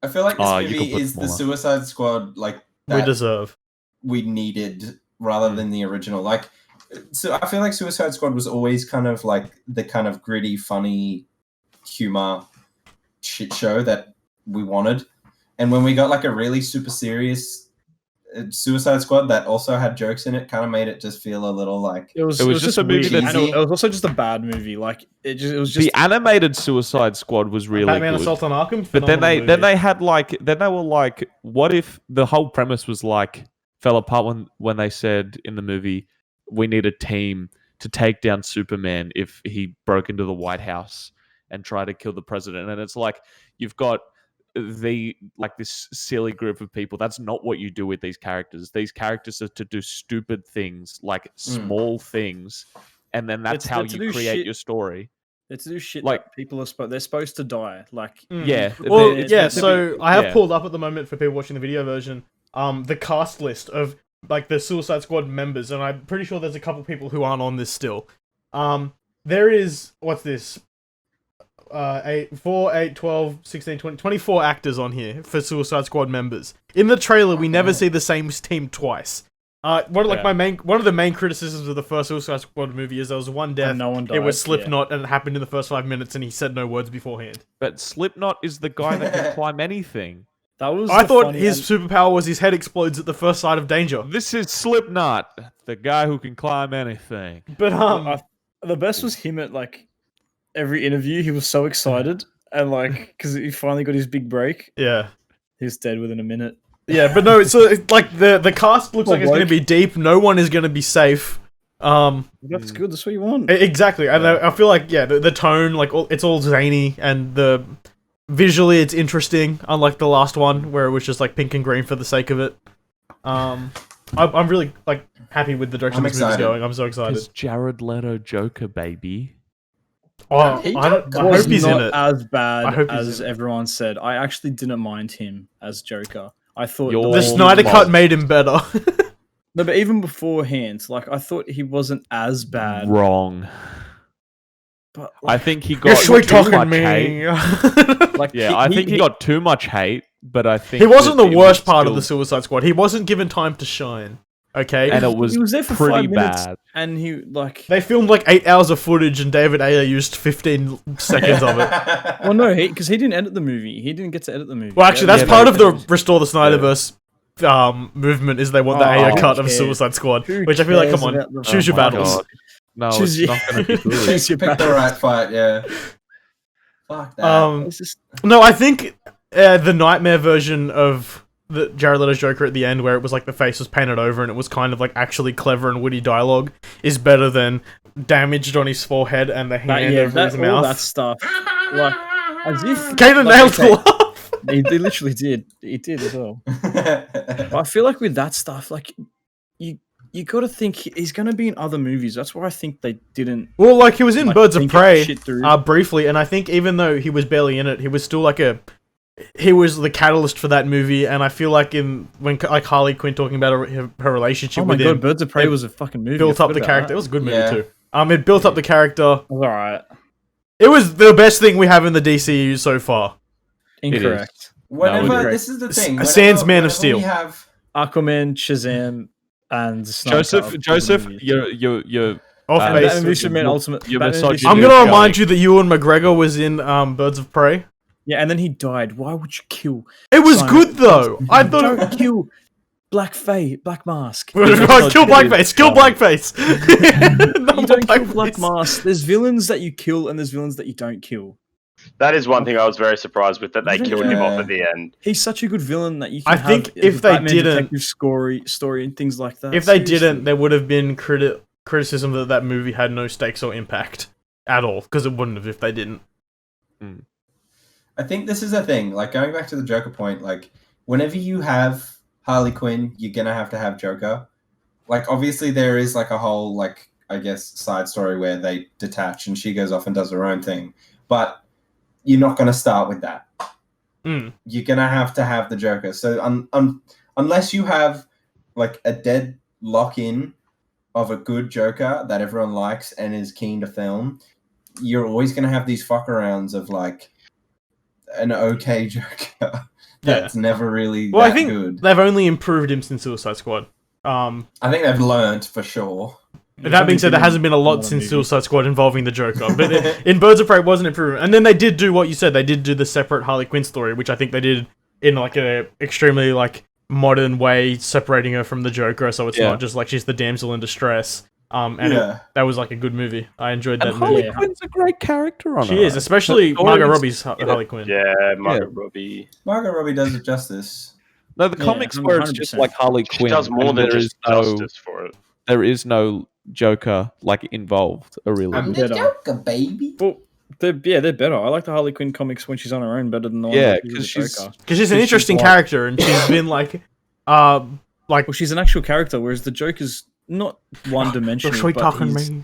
[SPEAKER 5] I feel like this
[SPEAKER 1] Oh, you
[SPEAKER 5] movie
[SPEAKER 1] can put
[SPEAKER 5] is the
[SPEAKER 1] smaller.
[SPEAKER 5] Suicide Squad like
[SPEAKER 2] we
[SPEAKER 5] that
[SPEAKER 2] deserve.
[SPEAKER 5] we needed rather than the original. Like, so I feel like Suicide Squad was always kind of like the kind of gritty, funny humor shit show that we wanted. And when we got like a really super serious Suicide Squad that also had jokes in it, kind of made it just feel a little like
[SPEAKER 3] It was
[SPEAKER 1] just a movie
[SPEAKER 3] weird.
[SPEAKER 5] that's-
[SPEAKER 3] And it was also just a bad movie. Like it was just
[SPEAKER 1] The animated Suicide Squad was really
[SPEAKER 2] Batman
[SPEAKER 1] good.
[SPEAKER 2] Assault on Arkham.
[SPEAKER 1] But then
[SPEAKER 2] phenomenal
[SPEAKER 1] they
[SPEAKER 2] movie.
[SPEAKER 1] had like they were like, what if the whole premise was like fell apart when they said in the movie we need a team to take down Superman if he broke into the White House and tried to kill the president, and it's like you've got this silly group of people. That's not what you do with these characters. These characters are to do stupid things, like small things, and then that's
[SPEAKER 3] It's
[SPEAKER 1] how
[SPEAKER 3] to
[SPEAKER 1] you
[SPEAKER 3] do
[SPEAKER 1] create
[SPEAKER 3] shit.
[SPEAKER 1] your story.
[SPEAKER 3] It's to do shit
[SPEAKER 1] like-
[SPEAKER 3] like people are they're supposed to die. Like
[SPEAKER 1] Yeah.
[SPEAKER 2] Well,
[SPEAKER 1] it's
[SPEAKER 2] yeah.
[SPEAKER 1] meant to
[SPEAKER 2] So
[SPEAKER 1] be-
[SPEAKER 2] I have
[SPEAKER 1] yeah.
[SPEAKER 2] pulled up at the moment for people watching the video version, the cast list of like the Suicide Squad members, and I'm pretty sure there's a couple people who aren't on this still. There is what's this? 8, 4, 8, 12, 16, 20, 24 actors on here for Suicide Squad members. In the trailer, we never see the same team twice. One of the main criticisms of the first Suicide Squad movie is there was one death.
[SPEAKER 3] And no one
[SPEAKER 2] It was
[SPEAKER 3] died,
[SPEAKER 2] Slipknot, and it happened in the first 5 minutes, and he said no words beforehand.
[SPEAKER 1] But Slipknot is the guy that can climb anything.
[SPEAKER 3] that was.
[SPEAKER 2] I
[SPEAKER 3] the
[SPEAKER 2] thought
[SPEAKER 3] funny-
[SPEAKER 2] his superpower was his head explodes at the first sight of danger.
[SPEAKER 1] This is Slipknot, the guy who can climb anything.
[SPEAKER 2] But
[SPEAKER 3] the best was him at like every interview. He was so excited and like because he finally got his big break.
[SPEAKER 2] yeah,
[SPEAKER 3] He was dead within a minute.
[SPEAKER 2] yeah, but no. So it's like the cast looks
[SPEAKER 3] Poor
[SPEAKER 2] like it's going to
[SPEAKER 3] bloke.
[SPEAKER 2] be deep. No one is going to be safe.
[SPEAKER 3] That's good. That's what you want.
[SPEAKER 2] Exactly. And I feel like the tone, like it's all zany, and the visually it's interesting. Unlike the last one where it was just like pink and green for the sake of it. I'm really like happy with the direction
[SPEAKER 5] I'm
[SPEAKER 2] this movie's
[SPEAKER 5] excited.
[SPEAKER 2] going. I'm so excited.
[SPEAKER 1] It's Jared Leto Joker, baby.
[SPEAKER 2] Oh, I hope
[SPEAKER 3] was
[SPEAKER 2] he's in
[SPEAKER 3] not
[SPEAKER 2] it.
[SPEAKER 3] as
[SPEAKER 2] I
[SPEAKER 3] bad
[SPEAKER 2] hope he's
[SPEAKER 3] as
[SPEAKER 2] in it.
[SPEAKER 3] everyone said. I actually didn't mind him as Joker. I thought
[SPEAKER 1] You're-
[SPEAKER 2] The
[SPEAKER 3] way-
[SPEAKER 2] Snyder
[SPEAKER 1] Lost.
[SPEAKER 2] Cut made him better.
[SPEAKER 3] No, but even beforehand, like I thought he wasn't as bad.
[SPEAKER 1] Wrong.
[SPEAKER 3] But
[SPEAKER 1] I
[SPEAKER 3] like,
[SPEAKER 1] think he
[SPEAKER 2] You're
[SPEAKER 1] got
[SPEAKER 2] sweet
[SPEAKER 1] too
[SPEAKER 2] talking
[SPEAKER 1] much
[SPEAKER 2] me.
[SPEAKER 1] hate.
[SPEAKER 3] like
[SPEAKER 1] Yeah, I think he got too much hate, but I think
[SPEAKER 2] He wasn't
[SPEAKER 1] that
[SPEAKER 2] the
[SPEAKER 1] it
[SPEAKER 2] worst
[SPEAKER 1] was
[SPEAKER 2] part of the
[SPEAKER 1] still-
[SPEAKER 2] Suicide Squad. He wasn't given time to shine. Okay,
[SPEAKER 1] and it was
[SPEAKER 3] He was there for
[SPEAKER 1] pretty
[SPEAKER 3] 5 minutes,
[SPEAKER 1] bad.
[SPEAKER 3] and he like.
[SPEAKER 2] they filmed like 8 hours of footage, and David Ayer used 15 seconds of it.
[SPEAKER 3] Well, no, because he didn't edit the movie. He didn't get to edit the movie.
[SPEAKER 2] Well, actually, that's
[SPEAKER 1] Yeah,
[SPEAKER 2] part
[SPEAKER 1] but-
[SPEAKER 2] of the Restore the Snyderverse movement. Is they want the
[SPEAKER 3] Oh,
[SPEAKER 2] Ayer
[SPEAKER 3] who
[SPEAKER 2] cut of
[SPEAKER 3] cares?
[SPEAKER 2] Suicide Squad,
[SPEAKER 3] Who
[SPEAKER 2] which I feel like,
[SPEAKER 3] cares
[SPEAKER 2] come on,
[SPEAKER 3] about the-
[SPEAKER 2] choose your
[SPEAKER 1] Oh my
[SPEAKER 2] battles.
[SPEAKER 1] God. No,
[SPEAKER 3] Choose
[SPEAKER 1] it's
[SPEAKER 3] your-
[SPEAKER 1] not going to be good.
[SPEAKER 3] Choose your
[SPEAKER 5] Pick the
[SPEAKER 3] battle.
[SPEAKER 5] right fight, yeah. Fuck that.
[SPEAKER 3] It's just
[SPEAKER 2] No, I think the Nightmare version of the Jared Leto's Joker at the end, where it was like the face was painted over and it was kind of like actually clever and witty dialogue, is better than damaged on his forehead and the hand over his
[SPEAKER 3] all
[SPEAKER 2] mouth.
[SPEAKER 3] that stuff. Like as if
[SPEAKER 2] Kaden
[SPEAKER 3] like,
[SPEAKER 2] nailed
[SPEAKER 3] okay,
[SPEAKER 2] the laugh.
[SPEAKER 3] he literally did. He did as well. But I feel like with that stuff, like you got to think he's going to be in other movies. That's why I think they didn't.
[SPEAKER 2] Well, like he was in
[SPEAKER 3] Like,
[SPEAKER 2] Birds of
[SPEAKER 3] think
[SPEAKER 2] Prey
[SPEAKER 3] shit through.
[SPEAKER 2] briefly, and I think even though he was barely in it, he was still like he was the catalyst for that movie. And I feel like when like Harley Quinn talking about her relationship
[SPEAKER 3] Oh my
[SPEAKER 2] with
[SPEAKER 3] god,
[SPEAKER 2] him,
[SPEAKER 3] Birds of Prey was a fucking movie.
[SPEAKER 2] built
[SPEAKER 3] I
[SPEAKER 2] up the
[SPEAKER 3] forgot
[SPEAKER 2] character. It
[SPEAKER 3] about
[SPEAKER 2] was a good movie
[SPEAKER 5] Yeah.
[SPEAKER 2] too. It built up the character.
[SPEAKER 3] that. It was alright.
[SPEAKER 2] It was the best thing we have in the DCEU so far.
[SPEAKER 3] Incorrect.
[SPEAKER 5] Whenever
[SPEAKER 2] No,
[SPEAKER 5] this is the thing.
[SPEAKER 2] Sans Man of
[SPEAKER 5] whenever
[SPEAKER 2] Steel.
[SPEAKER 5] We have
[SPEAKER 3] Aquaman, Shazam, and Snyder
[SPEAKER 1] Joseph,
[SPEAKER 3] Cut of
[SPEAKER 1] Joseph,
[SPEAKER 3] movies.
[SPEAKER 1] you're
[SPEAKER 2] Off
[SPEAKER 1] And
[SPEAKER 2] base.
[SPEAKER 3] Batman v Superman Ultimate.
[SPEAKER 1] You're
[SPEAKER 3] Batman v
[SPEAKER 1] misogyny.
[SPEAKER 2] I'm
[SPEAKER 3] Superman-
[SPEAKER 2] gonna
[SPEAKER 1] Going.
[SPEAKER 2] remind you that Ewan McGregor was in Birds of Prey.
[SPEAKER 3] Yeah, and then he died. Why would you kill?
[SPEAKER 2] It was
[SPEAKER 3] Simon?
[SPEAKER 2] good though. I thought.
[SPEAKER 3] Don't kill Black Mask.
[SPEAKER 2] Kill Blackface. Kill Blackface.
[SPEAKER 3] You don't kill Black Mask. There's villains that you kill, and there's villains that you don't kill.
[SPEAKER 4] That is one thing I was very surprised with, that they killed him off
[SPEAKER 5] Yeah.
[SPEAKER 4] at the end.
[SPEAKER 3] He's such a good villain that you can
[SPEAKER 2] I think
[SPEAKER 3] have
[SPEAKER 2] if
[SPEAKER 3] the
[SPEAKER 2] they
[SPEAKER 3] Batman
[SPEAKER 2] didn't-
[SPEAKER 3] detective story and things like that.
[SPEAKER 2] If they
[SPEAKER 3] Seriously.
[SPEAKER 2] didn't, there would have been criticism that that movie had no stakes or impact at all, because it wouldn't have if they didn't.
[SPEAKER 5] I think this is a thing. Like going back to the Joker point, like whenever you have Harley Quinn, you're gonna have to have Joker. Like obviously there is like a whole like I guess side story where they detach and she goes off and does her own thing. But you're not gonna start with that.
[SPEAKER 2] Mm.
[SPEAKER 5] You're gonna have to have the Joker. So unless you have like a dead lock-in of a good Joker that everyone likes and is keen to film, you're always gonna have these fuck-arounds of like an okay Joker that's never really
[SPEAKER 2] Well,
[SPEAKER 5] that
[SPEAKER 2] I think
[SPEAKER 5] good.
[SPEAKER 2] they've only improved him since Suicide Squad.
[SPEAKER 5] I think they've learned for sure.
[SPEAKER 2] That being said, there hasn't been a lot since Suicide Squad involving the Joker, but in Birds of Prey it was an improvement. And then they did do what you said. They did do the separate Harley Quinn story, which I think they did in like a extremely like modern way, separating her from the Joker, so it's
[SPEAKER 1] Yeah.
[SPEAKER 2] not just like she's the damsel in distress. And
[SPEAKER 5] Yeah.
[SPEAKER 2] that was like a good movie. I enjoyed that
[SPEAKER 1] And Harley
[SPEAKER 2] movie.
[SPEAKER 1] Quinn's a great character on it.
[SPEAKER 2] She is, especially
[SPEAKER 1] The
[SPEAKER 2] Margot
[SPEAKER 1] story's-
[SPEAKER 2] Robbie's Harley Quinn.
[SPEAKER 4] Yeah, Margot Robbie.
[SPEAKER 5] Margot Robbie does it justice.
[SPEAKER 1] No, the
[SPEAKER 3] Yeah,
[SPEAKER 1] comics where it's just
[SPEAKER 3] 100%.
[SPEAKER 1] like Harley
[SPEAKER 4] She
[SPEAKER 1] Quinn.
[SPEAKER 4] does more
[SPEAKER 1] and
[SPEAKER 4] than
[SPEAKER 1] there
[SPEAKER 4] just
[SPEAKER 1] is no-
[SPEAKER 4] justice for it.
[SPEAKER 1] There is no Joker like involved, really.
[SPEAKER 5] I'm
[SPEAKER 3] the
[SPEAKER 5] the Joker, baby.
[SPEAKER 3] Well, they're better. I like the Harley Quinn comics when she's on her own better than the one
[SPEAKER 1] Yeah,
[SPEAKER 3] that she's
[SPEAKER 1] 'cause
[SPEAKER 3] with
[SPEAKER 1] she's-
[SPEAKER 3] Joker.
[SPEAKER 2] Because she's an
[SPEAKER 3] She's
[SPEAKER 2] interesting
[SPEAKER 3] like-
[SPEAKER 2] character, and she's been like
[SPEAKER 3] Well, she's an actual character, whereas the Joker's not one-dimensional.
[SPEAKER 2] sweet
[SPEAKER 3] but
[SPEAKER 2] talking
[SPEAKER 3] he's-
[SPEAKER 2] me.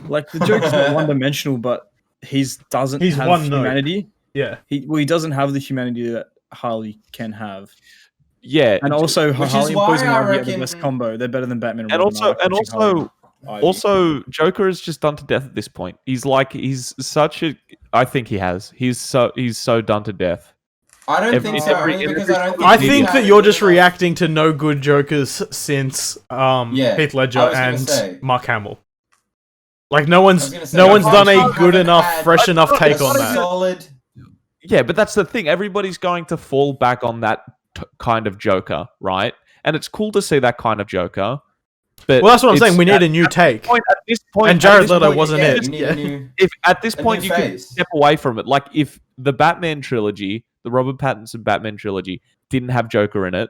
[SPEAKER 3] Like the Joker's not one-dimensional, but he's doesn't
[SPEAKER 2] He's
[SPEAKER 3] have
[SPEAKER 2] one note.
[SPEAKER 3] humanity.
[SPEAKER 2] Yeah.
[SPEAKER 3] He doesn't have the humanity that Harley can have.
[SPEAKER 1] Yeah,
[SPEAKER 3] And also,
[SPEAKER 5] Which is
[SPEAKER 3] Harley and
[SPEAKER 5] why
[SPEAKER 3] Poison
[SPEAKER 5] I
[SPEAKER 3] Ivy are the
[SPEAKER 5] reckon-
[SPEAKER 3] best combo. They're better than Batman and
[SPEAKER 1] and
[SPEAKER 3] Robin. I
[SPEAKER 1] also,
[SPEAKER 3] like
[SPEAKER 1] and
[SPEAKER 3] watching
[SPEAKER 1] also,
[SPEAKER 3] Harley Ivy.
[SPEAKER 1] also, Joker is just done to death at this point. He's such a. I think he has. He's so done to death.
[SPEAKER 5] I don't
[SPEAKER 1] Every-
[SPEAKER 5] think so.
[SPEAKER 1] every-
[SPEAKER 5] only because
[SPEAKER 1] every-
[SPEAKER 5] I don't think
[SPEAKER 2] I
[SPEAKER 5] he
[SPEAKER 2] think
[SPEAKER 5] had
[SPEAKER 2] that
[SPEAKER 5] a
[SPEAKER 2] you're
[SPEAKER 5] good
[SPEAKER 2] just
[SPEAKER 5] enough-
[SPEAKER 2] reacting to no good Jokers since
[SPEAKER 5] Yeah,
[SPEAKER 2] Heath Ledger
[SPEAKER 5] I was gonna
[SPEAKER 2] and
[SPEAKER 5] say.
[SPEAKER 2] Mark Hamill. Like no one's
[SPEAKER 5] gonna say,
[SPEAKER 2] no one's
[SPEAKER 5] Mark
[SPEAKER 2] done a
[SPEAKER 5] Hamill
[SPEAKER 2] good
[SPEAKER 5] haven't
[SPEAKER 2] enough,
[SPEAKER 5] had-
[SPEAKER 2] fresh enough take
[SPEAKER 5] That's
[SPEAKER 2] on
[SPEAKER 5] a
[SPEAKER 2] that.
[SPEAKER 5] solid.
[SPEAKER 1] Yeah, but that's the thing. Everybody's going to fall back on that kind of Joker, right? And it's cool to see that kind of Joker. But
[SPEAKER 2] Well, that's what I'm
[SPEAKER 1] it's-
[SPEAKER 2] saying. We need
[SPEAKER 1] at-
[SPEAKER 2] a new take.
[SPEAKER 1] At this point,
[SPEAKER 2] And
[SPEAKER 1] at
[SPEAKER 2] Jared
[SPEAKER 1] this
[SPEAKER 2] Leto
[SPEAKER 1] point,
[SPEAKER 2] wasn't
[SPEAKER 5] yeah,
[SPEAKER 2] it.
[SPEAKER 5] you need
[SPEAKER 2] Yeah.
[SPEAKER 5] a new-
[SPEAKER 1] If at this
[SPEAKER 5] a
[SPEAKER 1] point
[SPEAKER 5] new
[SPEAKER 1] you can
[SPEAKER 5] face.
[SPEAKER 1] step away from it, like if the Batman trilogy, the Robert Pattinson Batman trilogy, didn't have Joker in it,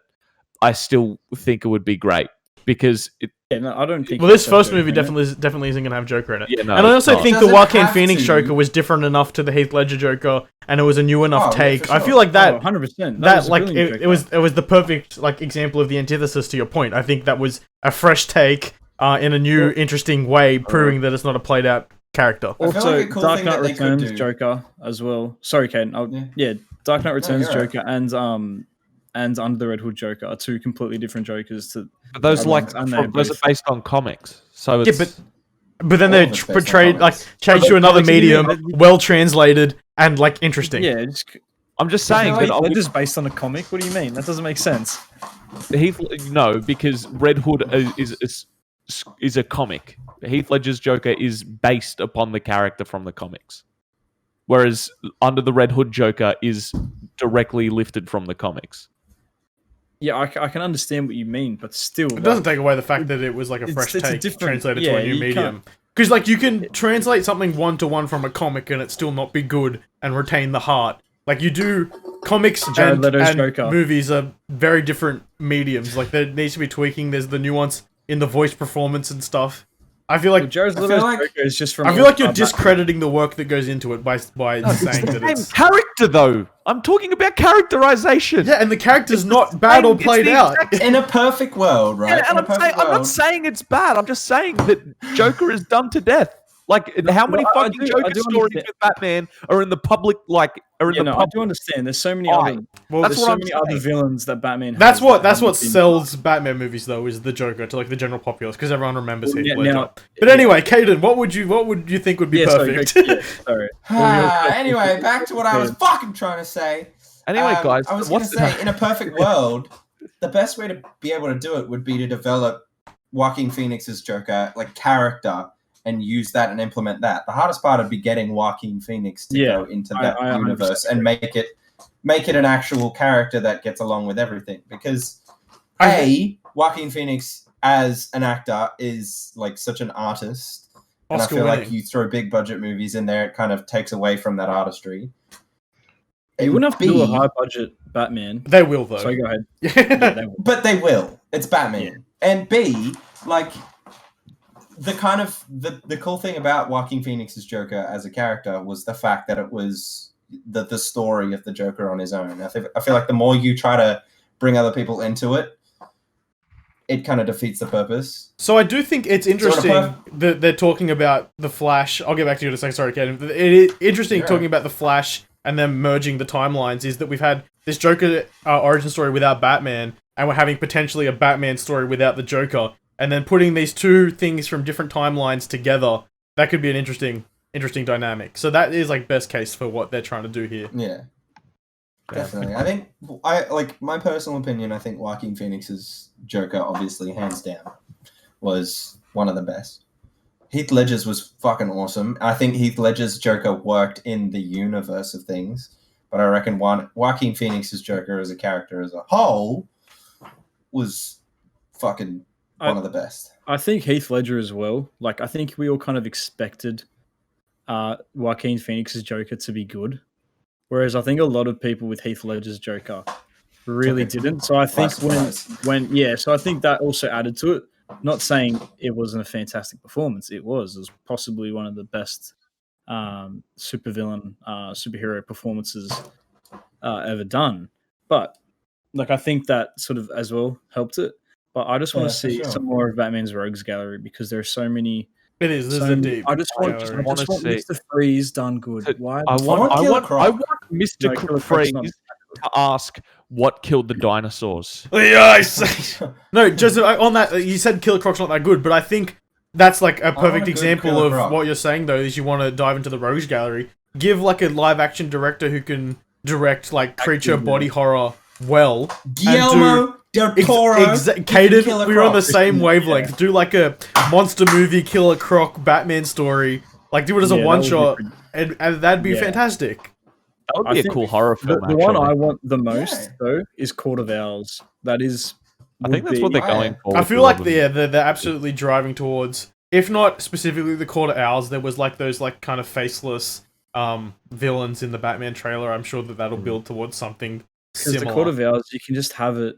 [SPEAKER 1] I still think it would be great because it.
[SPEAKER 3] Yeah, no, I don't think.
[SPEAKER 2] Well, this
[SPEAKER 3] that's
[SPEAKER 2] first
[SPEAKER 3] Joker
[SPEAKER 2] movie
[SPEAKER 3] in it.
[SPEAKER 2] definitely isn't going to have Joker in it.
[SPEAKER 1] Yeah, no,
[SPEAKER 2] and I
[SPEAKER 1] it's
[SPEAKER 2] also
[SPEAKER 1] not.
[SPEAKER 2] think the
[SPEAKER 5] Doesn't
[SPEAKER 2] Joaquin
[SPEAKER 5] have
[SPEAKER 2] Phoenix
[SPEAKER 5] to.
[SPEAKER 2] Joker was different enough to the Heath Ledger Joker, and it was a new enough
[SPEAKER 5] Oh, yeah,
[SPEAKER 2] take.
[SPEAKER 5] for
[SPEAKER 2] I
[SPEAKER 5] sure.
[SPEAKER 2] feel like that
[SPEAKER 3] 100%.
[SPEAKER 2] that like it was the perfect like example of the antithesis to your point. I think that was a fresh take in a new interesting way, proving that it's not a played out character.
[SPEAKER 5] I feel
[SPEAKER 3] Also,
[SPEAKER 5] like a cool
[SPEAKER 3] Dark
[SPEAKER 5] thing
[SPEAKER 3] Knight
[SPEAKER 5] that they could
[SPEAKER 3] Returns
[SPEAKER 5] do-
[SPEAKER 3] Joker as well. Sorry, Kane. Yeah, Dark Knight Returns
[SPEAKER 5] you're right.
[SPEAKER 3] Joker and Under the Red Hood Joker are two completely different Jokers.
[SPEAKER 1] But those
[SPEAKER 3] I
[SPEAKER 1] like
[SPEAKER 3] love- and they're
[SPEAKER 1] those are
[SPEAKER 3] both-
[SPEAKER 1] based on comics, so
[SPEAKER 2] Yeah,
[SPEAKER 1] it's
[SPEAKER 2] but then
[SPEAKER 5] All
[SPEAKER 2] they
[SPEAKER 5] of it's based on
[SPEAKER 2] portrayed like
[SPEAKER 5] comics.
[SPEAKER 2] changed to another medium, well translated and like interesting.
[SPEAKER 3] Yeah, just,
[SPEAKER 1] I'm just saying
[SPEAKER 3] they're
[SPEAKER 1] that
[SPEAKER 3] just based on a comic. What do you mean? That doesn't make sense.
[SPEAKER 1] No, because Red Hood is a comic. Heath Ledger's Joker is based upon the character from the comics, whereas Under the Red Hood Joker is directly lifted from the comics.
[SPEAKER 3] Yeah, I can understand what you mean, but still,
[SPEAKER 2] It doesn't take away the fact that it was like a fresh
[SPEAKER 3] it's a
[SPEAKER 2] take
[SPEAKER 3] different-
[SPEAKER 2] translated
[SPEAKER 3] yeah,
[SPEAKER 2] to a new
[SPEAKER 3] you
[SPEAKER 2] medium. Because like you can translate something one-to-one from a comic and it still not be good and retain the heart. Like you do, comics
[SPEAKER 3] Jared Leto's
[SPEAKER 2] and
[SPEAKER 3] Joker.
[SPEAKER 2] movies are very different mediums. Like there needs to be tweaking. There's the nuance in the voice performance and stuff. I feel like
[SPEAKER 3] Jared
[SPEAKER 5] I feel
[SPEAKER 3] Leto's
[SPEAKER 5] like-
[SPEAKER 3] Joker is just from.
[SPEAKER 2] I feel like you're
[SPEAKER 3] Batman.
[SPEAKER 2] discrediting the work that goes into it by saying that
[SPEAKER 1] Same
[SPEAKER 2] it's
[SPEAKER 1] character though. I'm talking about characterization.
[SPEAKER 2] yeah, and the character's not bad or
[SPEAKER 1] It's
[SPEAKER 2] played
[SPEAKER 1] the
[SPEAKER 2] out.
[SPEAKER 1] exact-
[SPEAKER 5] In a perfect world, right?
[SPEAKER 1] Yeah, and
[SPEAKER 5] In a perfect
[SPEAKER 1] I'm not
[SPEAKER 5] world-
[SPEAKER 1] saying it's bad. I'm just saying that Joker is done to death. Like, how many
[SPEAKER 3] I
[SPEAKER 1] fucking
[SPEAKER 3] do
[SPEAKER 1] Joker stories
[SPEAKER 3] understand.
[SPEAKER 1] with Batman are in the public? Like, are in
[SPEAKER 3] Yeah,
[SPEAKER 1] the
[SPEAKER 3] no, I
[SPEAKER 1] public?
[SPEAKER 3] do understand. There's so many
[SPEAKER 1] Eye.
[SPEAKER 3] other.
[SPEAKER 2] Well,
[SPEAKER 1] That's
[SPEAKER 3] There's
[SPEAKER 1] what
[SPEAKER 3] so
[SPEAKER 1] I'm
[SPEAKER 3] many
[SPEAKER 1] saying.
[SPEAKER 3] other villains that Batman.
[SPEAKER 2] That's
[SPEAKER 3] has
[SPEAKER 2] what
[SPEAKER 3] that haven't been-
[SPEAKER 2] sells Batman movies though, is the Joker to like the general populace because everyone remembers
[SPEAKER 3] Well,
[SPEAKER 2] Heath
[SPEAKER 3] yeah,
[SPEAKER 2] Ledger.
[SPEAKER 3] now-
[SPEAKER 2] But anyway, Caden, what would you think would be
[SPEAKER 3] Yeah, sorry,
[SPEAKER 2] perfect?
[SPEAKER 3] yeah, sorry.
[SPEAKER 5] Anyway, back to what I was fucking trying to say.
[SPEAKER 1] Anyway, guys,
[SPEAKER 5] I was going to say, in a perfect world, the best way to be able to do it would be to develop Joaquin Phoenix's Joker, like character, and use that and implement that. The hardest part would be getting Joaquin Phoenix to
[SPEAKER 3] Yeah,
[SPEAKER 5] go into that
[SPEAKER 3] I
[SPEAKER 5] universe
[SPEAKER 3] 100%
[SPEAKER 5] and make it an actual character that gets along with everything. Because Joaquin Phoenix as an actor is like such an artist. And I feel like you throw big budget movies in there, it kind of takes away from that artistry.
[SPEAKER 3] You wouldn't have to do a
[SPEAKER 5] B,
[SPEAKER 3] high budget Batman.
[SPEAKER 2] They will though.
[SPEAKER 3] So go ahead.
[SPEAKER 2] Yeah.
[SPEAKER 3] Yeah, they will.
[SPEAKER 5] But they will. It's Batman.
[SPEAKER 3] Yeah.
[SPEAKER 5] And B, like the cool thing about Joaquin Phoenix's Joker as a character was the fact that it was the story of the Joker on his own. I feel like the more you try to bring other people into it, it kind of defeats the purpose.
[SPEAKER 2] So I do think it's interesting that they're talking about the Flash. I'll get back to you in a second. Sorry, Caden. It is interesting talking about the Flash and then merging the timelines. Is that we've had this Joker origin story without Batman, and we're having potentially a Batman story without the Joker, and then putting these two things from different timelines together. That could be an interesting dynamic. So that is like best case for what they're trying to do here.
[SPEAKER 5] Yeah. Definitely. I think like my personal opinion, I think Joaquin Phoenix's Joker, obviously, hands down, was one of the best. Heath Ledger's was fucking awesome. I think Heath Ledger's Joker worked in the universe of things, but I reckon Joaquin Phoenix's Joker as a character as a whole was fucking one of the best.
[SPEAKER 3] I think Heath Ledger as well. Like I think we all kind of expected Joaquin Phoenix's Joker to be good. Whereas I think a lot of people with Heath Ledger's Joker really didn't. So I think so I think that also added to it. Not saying it wasn't a fantastic performance. It was. It was possibly one of the best superhero performances ever done. But like I think that sort of as well helped it. But I just want to see some more of Batman's Rogues Gallery because there are so many.
[SPEAKER 2] It is. This is a deep.
[SPEAKER 3] I just want
[SPEAKER 2] gallery.
[SPEAKER 3] Mr. Freeze done good. Why?
[SPEAKER 1] I want Mr.
[SPEAKER 3] No, Killer
[SPEAKER 1] Freeze
[SPEAKER 3] Croc's
[SPEAKER 1] to ask what killed the dinosaurs.
[SPEAKER 2] Yes. No, Joseph. On that, you said Killer Croc's not that good, but I think that's like a perfect example of what you're saying. Though, is you want to dive into the Rogues Gallery, give like a live action director who can direct like creature body horror well.
[SPEAKER 5] Guillermo del Toro.
[SPEAKER 2] Caden, we were on the same wavelength. Do like a monster movie, Killer Croc, Batman story. Like do it as a one shot, and that'd be fantastic.
[SPEAKER 1] That would be a cool horror film.
[SPEAKER 3] The one I want the most though is Court of Owls. That is.
[SPEAKER 1] I think that's what they're going for.
[SPEAKER 2] I feel like they're absolutely driving towards. If not specifically the Court of Owls, there was like those like kind of faceless villains in the Batman trailer. I'm sure that'll build towards something similar.
[SPEAKER 3] The Court of Owls, you can just have it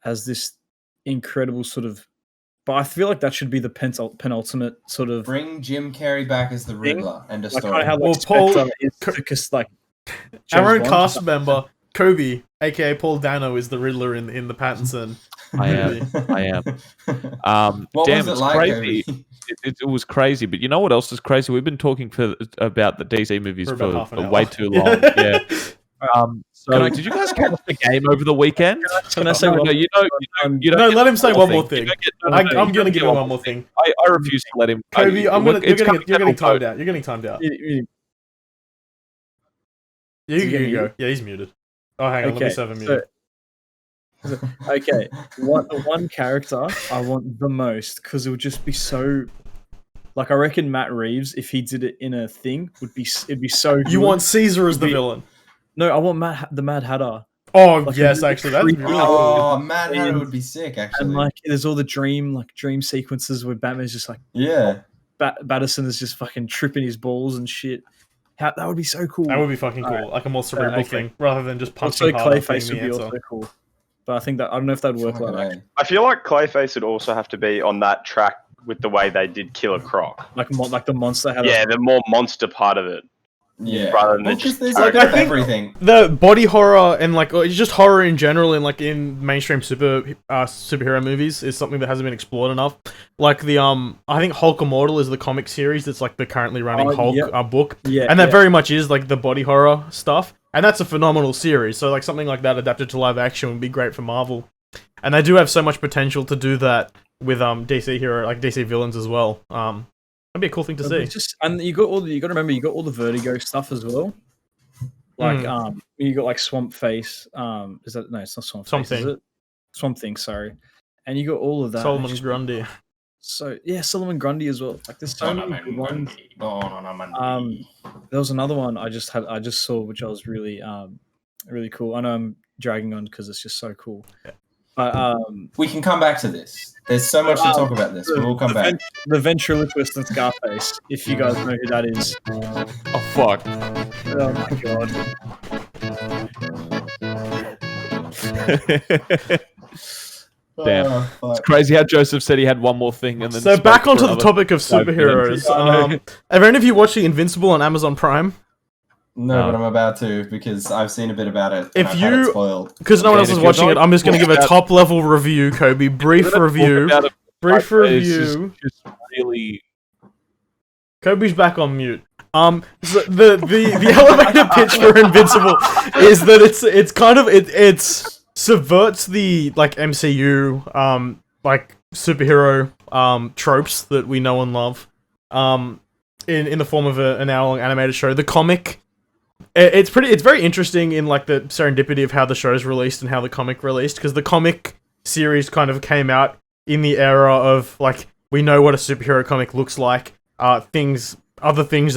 [SPEAKER 3] as this incredible sort of. But I feel like that should be the penultimate sort of.
[SPEAKER 5] Bring Jim Carrey back as the Riddler and a
[SPEAKER 3] Like
[SPEAKER 5] story.
[SPEAKER 3] how
[SPEAKER 2] Well,
[SPEAKER 3] Spectre is because like.
[SPEAKER 2] Our own cast member, Kobe, aka Paul Dano, is the Riddler in the Pattinson.
[SPEAKER 1] I am.
[SPEAKER 5] What
[SPEAKER 1] Damn,
[SPEAKER 5] was it
[SPEAKER 1] it's
[SPEAKER 5] like,
[SPEAKER 1] crazy.
[SPEAKER 5] Kobe?
[SPEAKER 1] It was crazy, but you know what else is crazy? We've been talking about the DC movies
[SPEAKER 2] For about half an
[SPEAKER 1] for
[SPEAKER 2] hour.
[SPEAKER 1] way too long. Yeah. So did you guys catch the game over the weekend?
[SPEAKER 3] Can I say one?
[SPEAKER 1] No, you don't
[SPEAKER 2] No, let him say one more thing. I'm
[SPEAKER 1] You
[SPEAKER 2] gonna
[SPEAKER 1] don't
[SPEAKER 2] give
[SPEAKER 1] get
[SPEAKER 2] him one more thing.
[SPEAKER 1] I refuse to let him.
[SPEAKER 2] Kobe, you're getting
[SPEAKER 1] coming
[SPEAKER 2] timed
[SPEAKER 1] down.
[SPEAKER 2] out. You're getting timed out.
[SPEAKER 3] You-
[SPEAKER 2] You can go. Yeah, he's muted. Oh, hang on. Let me
[SPEAKER 3] Okay,
[SPEAKER 2] serve him
[SPEAKER 3] so
[SPEAKER 2] muted.
[SPEAKER 3] Okay, the one character I want the most because it would just be so. Like I reckon Matt Reeves, if he did it in a thing, it'd be so.
[SPEAKER 2] You
[SPEAKER 3] good.
[SPEAKER 2] want Caesar as the
[SPEAKER 3] It'd be-
[SPEAKER 2] villain?
[SPEAKER 3] No, I want the Mad Hatter.
[SPEAKER 2] Oh
[SPEAKER 3] Like,
[SPEAKER 2] yes,
[SPEAKER 3] really
[SPEAKER 2] actually, that's
[SPEAKER 3] creepy.
[SPEAKER 2] really
[SPEAKER 5] Oh, Mad Hatter would be sick,
[SPEAKER 3] And
[SPEAKER 5] actually.
[SPEAKER 3] like, there's all the dream sequences where Batman's just like,
[SPEAKER 5] Yeah.
[SPEAKER 3] Batterson is just fucking tripping his balls and shit. That would be so cool.
[SPEAKER 2] That would be fucking cool, like a more cerebral
[SPEAKER 3] okay.
[SPEAKER 2] thing, rather than just
[SPEAKER 3] Also,
[SPEAKER 2] punching harder being
[SPEAKER 3] Clayface
[SPEAKER 2] the
[SPEAKER 3] would be
[SPEAKER 2] answer.
[SPEAKER 3] also cool. But I think that I don't know if that'd work like that.
[SPEAKER 4] I feel like Clayface would also have to be on that track with the way they did Killer Croc.
[SPEAKER 3] Like the monster had.
[SPEAKER 4] Yeah, the more monster part of it.
[SPEAKER 5] Yeah.
[SPEAKER 4] Rather than
[SPEAKER 5] Well,
[SPEAKER 4] just
[SPEAKER 5] because there's
[SPEAKER 2] like,
[SPEAKER 5] like
[SPEAKER 2] I think-
[SPEAKER 5] everything.
[SPEAKER 2] The body horror and like just horror in general in like in mainstream superhero movies is something that hasn't been explored enough. Like the I think Hulk Immortal is the comic series that's like the currently running Hulk book,
[SPEAKER 3] Yeah,
[SPEAKER 2] and that very much is like the body horror stuff, and that's a phenomenal series. So like something like that adapted to live action would be great for Marvel, and they do have so much potential to do that with DC hero like DC villains as well. That'd be a cool thing to see.
[SPEAKER 3] And you got to remember you got all the Vertigo stuff as well. Like you got like Swamp Face. Is that no? It's not Swamp Face. Is it? Swamp Thing. Sorry. And you got all of that.
[SPEAKER 2] Solomon Grundy.
[SPEAKER 3] So yeah, Solomon Grundy as well. Like there's so many good ones.
[SPEAKER 5] Monday.
[SPEAKER 3] There was another one I just saw which I was really really cool. I know I'm dragging on because it's just so cool.
[SPEAKER 2] Yeah.
[SPEAKER 3] But
[SPEAKER 5] We can come back to this. There's so much to talk about this. We'll come back.
[SPEAKER 3] The ventriloquist and Scarface, if you guys know who that is.
[SPEAKER 1] Oh fuck!
[SPEAKER 3] Oh my god.
[SPEAKER 1] Damn.
[SPEAKER 5] Oh, fuck.
[SPEAKER 1] It's crazy how Joseph said he had one more thing and then.
[SPEAKER 2] So
[SPEAKER 1] spoke
[SPEAKER 2] back
[SPEAKER 1] for
[SPEAKER 2] onto the
[SPEAKER 1] another
[SPEAKER 2] topic of
[SPEAKER 1] 5 minutes.
[SPEAKER 2] superheroes. Have any of you watched The Invincible on Amazon Prime?
[SPEAKER 5] No, but I'm about to because I've seen a bit about it.
[SPEAKER 2] If
[SPEAKER 5] I've had it
[SPEAKER 2] you-
[SPEAKER 5] spoiled.
[SPEAKER 2] Because no one
[SPEAKER 1] Okay,
[SPEAKER 2] else is
[SPEAKER 1] if you're
[SPEAKER 2] watching it,
[SPEAKER 1] not
[SPEAKER 2] I'm just going to give a
[SPEAKER 1] talking
[SPEAKER 2] top level review, Kobe. Brief review. Brief review.
[SPEAKER 1] It's just really.
[SPEAKER 2] Kobe's back on mute. So the elevator pitch for Invincible is that it's kind of it subverts the like MCU like superhero tropes that we know and love in the form of an hour-long animated show. The comic it's very interesting in like the serendipity of how the show's released and how the comic released, because the comic series kind of came out in the era of like we know what a superhero comic looks like, other things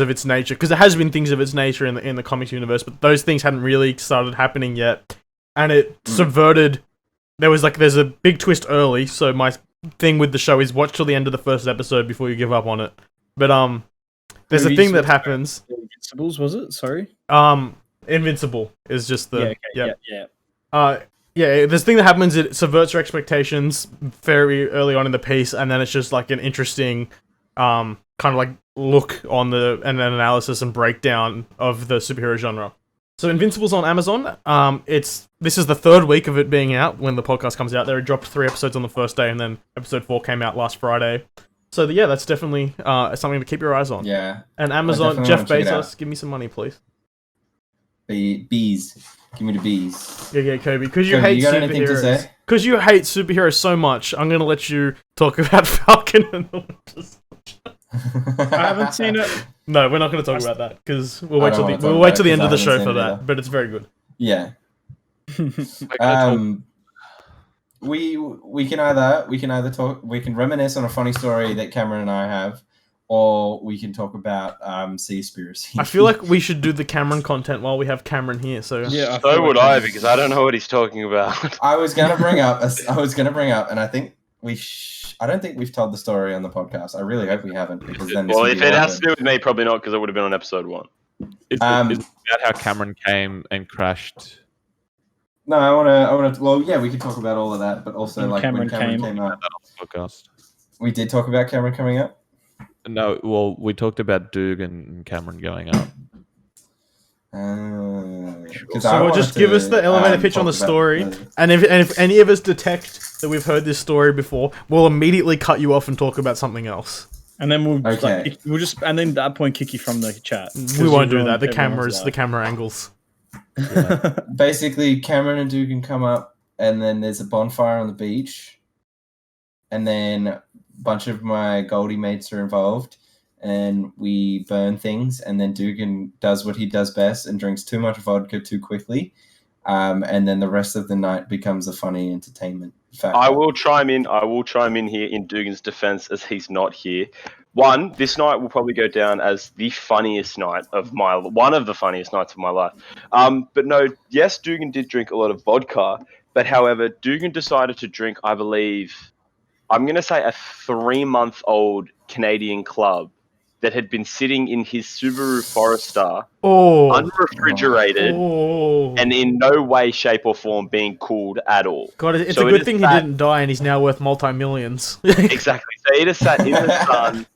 [SPEAKER 2] of its nature, because there has been things of its nature in the comics universe, but those things hadn't really started happening yet, and it subverted. There's a big twist early, so my thing with the show is watch till the end of the first episode before you give up on it. But there's a thing that happens.
[SPEAKER 3] Invincibles, was it? Sorry.
[SPEAKER 2] Invincible is just the
[SPEAKER 3] Yeah.
[SPEAKER 2] This thing that happens, it subverts your expectations very early on in the piece, and then it's just like an interesting kind of like look on an analysis and breakdown of the superhero genre. So Invincible's on Amazon. This is the third week of it being out when the podcast comes out. They dropped 3 episodes on the first day, and then episode 4 came out last Friday. So yeah, that's definitely something to keep your eyes on.
[SPEAKER 5] Yeah.
[SPEAKER 2] And Amazon, Jeff
[SPEAKER 5] wanna check it
[SPEAKER 2] Bezos,
[SPEAKER 5] out.
[SPEAKER 2] give me some money, please.
[SPEAKER 5] Bees. Give me the bees.
[SPEAKER 2] Yeah, Kobe, because you
[SPEAKER 5] Kobe,
[SPEAKER 2] hate
[SPEAKER 5] you got anything to
[SPEAKER 2] superheroes.
[SPEAKER 5] say?
[SPEAKER 2] Because you hate superheroes so much, I'm gonna let you talk about Falcon and the Winter Soldier.
[SPEAKER 3] I haven't seen it.
[SPEAKER 2] No, we're not gonna talk about that because we'll
[SPEAKER 5] I
[SPEAKER 2] wait
[SPEAKER 5] don't
[SPEAKER 2] till
[SPEAKER 5] wanna
[SPEAKER 2] the
[SPEAKER 5] talk
[SPEAKER 2] we'll
[SPEAKER 5] about
[SPEAKER 2] wait
[SPEAKER 5] it
[SPEAKER 2] till the end
[SPEAKER 5] 'cause
[SPEAKER 2] of the
[SPEAKER 5] I
[SPEAKER 2] show
[SPEAKER 5] haven't
[SPEAKER 2] for
[SPEAKER 5] seen it
[SPEAKER 2] that.
[SPEAKER 5] either.
[SPEAKER 2] But it's very good.
[SPEAKER 5] Yeah. We can either talk. We can reminisce on a funny story that Cameron and I have, or we can talk about Seaspiracy.
[SPEAKER 2] I feel like we should do the Cameron content while we have Cameron here. So
[SPEAKER 3] Yeah.
[SPEAKER 4] So would I, because I don't know what he's talking about.
[SPEAKER 5] I was gonna bring up, and I think I don't think we've told the story on the podcast. I really hope we haven't, because then this
[SPEAKER 4] Well,
[SPEAKER 5] would
[SPEAKER 4] if
[SPEAKER 5] be
[SPEAKER 4] it has
[SPEAKER 5] awkward.
[SPEAKER 4] to do with me, probably not, because it would have been on episode 1.
[SPEAKER 1] Is it about how Cameron came and crashed?
[SPEAKER 5] No, I want to. Well, yeah, we could talk about all of that, but also
[SPEAKER 3] When
[SPEAKER 5] like
[SPEAKER 3] Cameron
[SPEAKER 5] when Cameron
[SPEAKER 3] came.
[SPEAKER 5] came up,
[SPEAKER 1] Podcast.
[SPEAKER 5] we did talk about Cameron coming up.
[SPEAKER 1] No, well, we talked about Doog and Cameron going up.
[SPEAKER 2] So just give us the elevator pitch on the story. And if any of us detect that we've heard this story before, we'll immediately cut you off and talk about something else.
[SPEAKER 3] And then we'll
[SPEAKER 5] Okay.
[SPEAKER 3] and then at that point kick you from the chat.
[SPEAKER 2] We won't do that. The
[SPEAKER 3] Everyone's
[SPEAKER 2] camera angles.
[SPEAKER 5] Basically, Cameron and Dugan come up, and then there's a bonfire on the beach, and then a bunch of my Goldie mates are involved, and we burn things, and then Dugan does what he does best and drinks too much vodka too quickly, and then the rest of the night becomes a funny entertainment factor.
[SPEAKER 4] I will chime in here in Dugan's defense as he's not here. One, this night will probably go down as the funniest night of one of the funniest nights of my life. But no, yes, Dugan did drink a lot of vodka, but however, Dugan decided to drink, I believe, I'm going to say a 3-month-old Canadian Club that had been sitting in his Subaru Forester, unrefrigerated, and in no way, shape, or form being cooled at all.
[SPEAKER 2] God, it's so a good thing he didn't die and he's now worth multi-millions.
[SPEAKER 4] Exactly. So he just sat in the sun,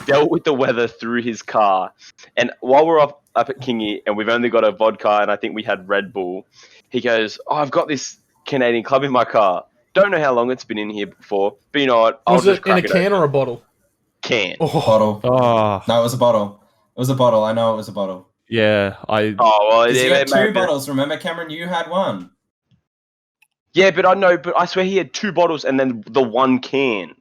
[SPEAKER 4] dealt with the weather through his car, and while we're up at Kingy and we've only got a vodka and I think we had Red Bull, he goes, "Oh, I've got this Canadian Club in my car. Don't know how long it's been in here before, but you know what? I'll
[SPEAKER 2] Was
[SPEAKER 4] just
[SPEAKER 2] it in a can or a bottle?
[SPEAKER 4] Can.
[SPEAKER 5] Bottle.
[SPEAKER 1] Oh,
[SPEAKER 5] No, it was a bottle. It was a bottle. I know it was a bottle.
[SPEAKER 1] yeah.
[SPEAKER 4] Oh, well,
[SPEAKER 5] You had 2 bottles. Remember, Cameron, you had 1.
[SPEAKER 4] Yeah, but I know, but I swear he had 2 bottles and then the 1 can.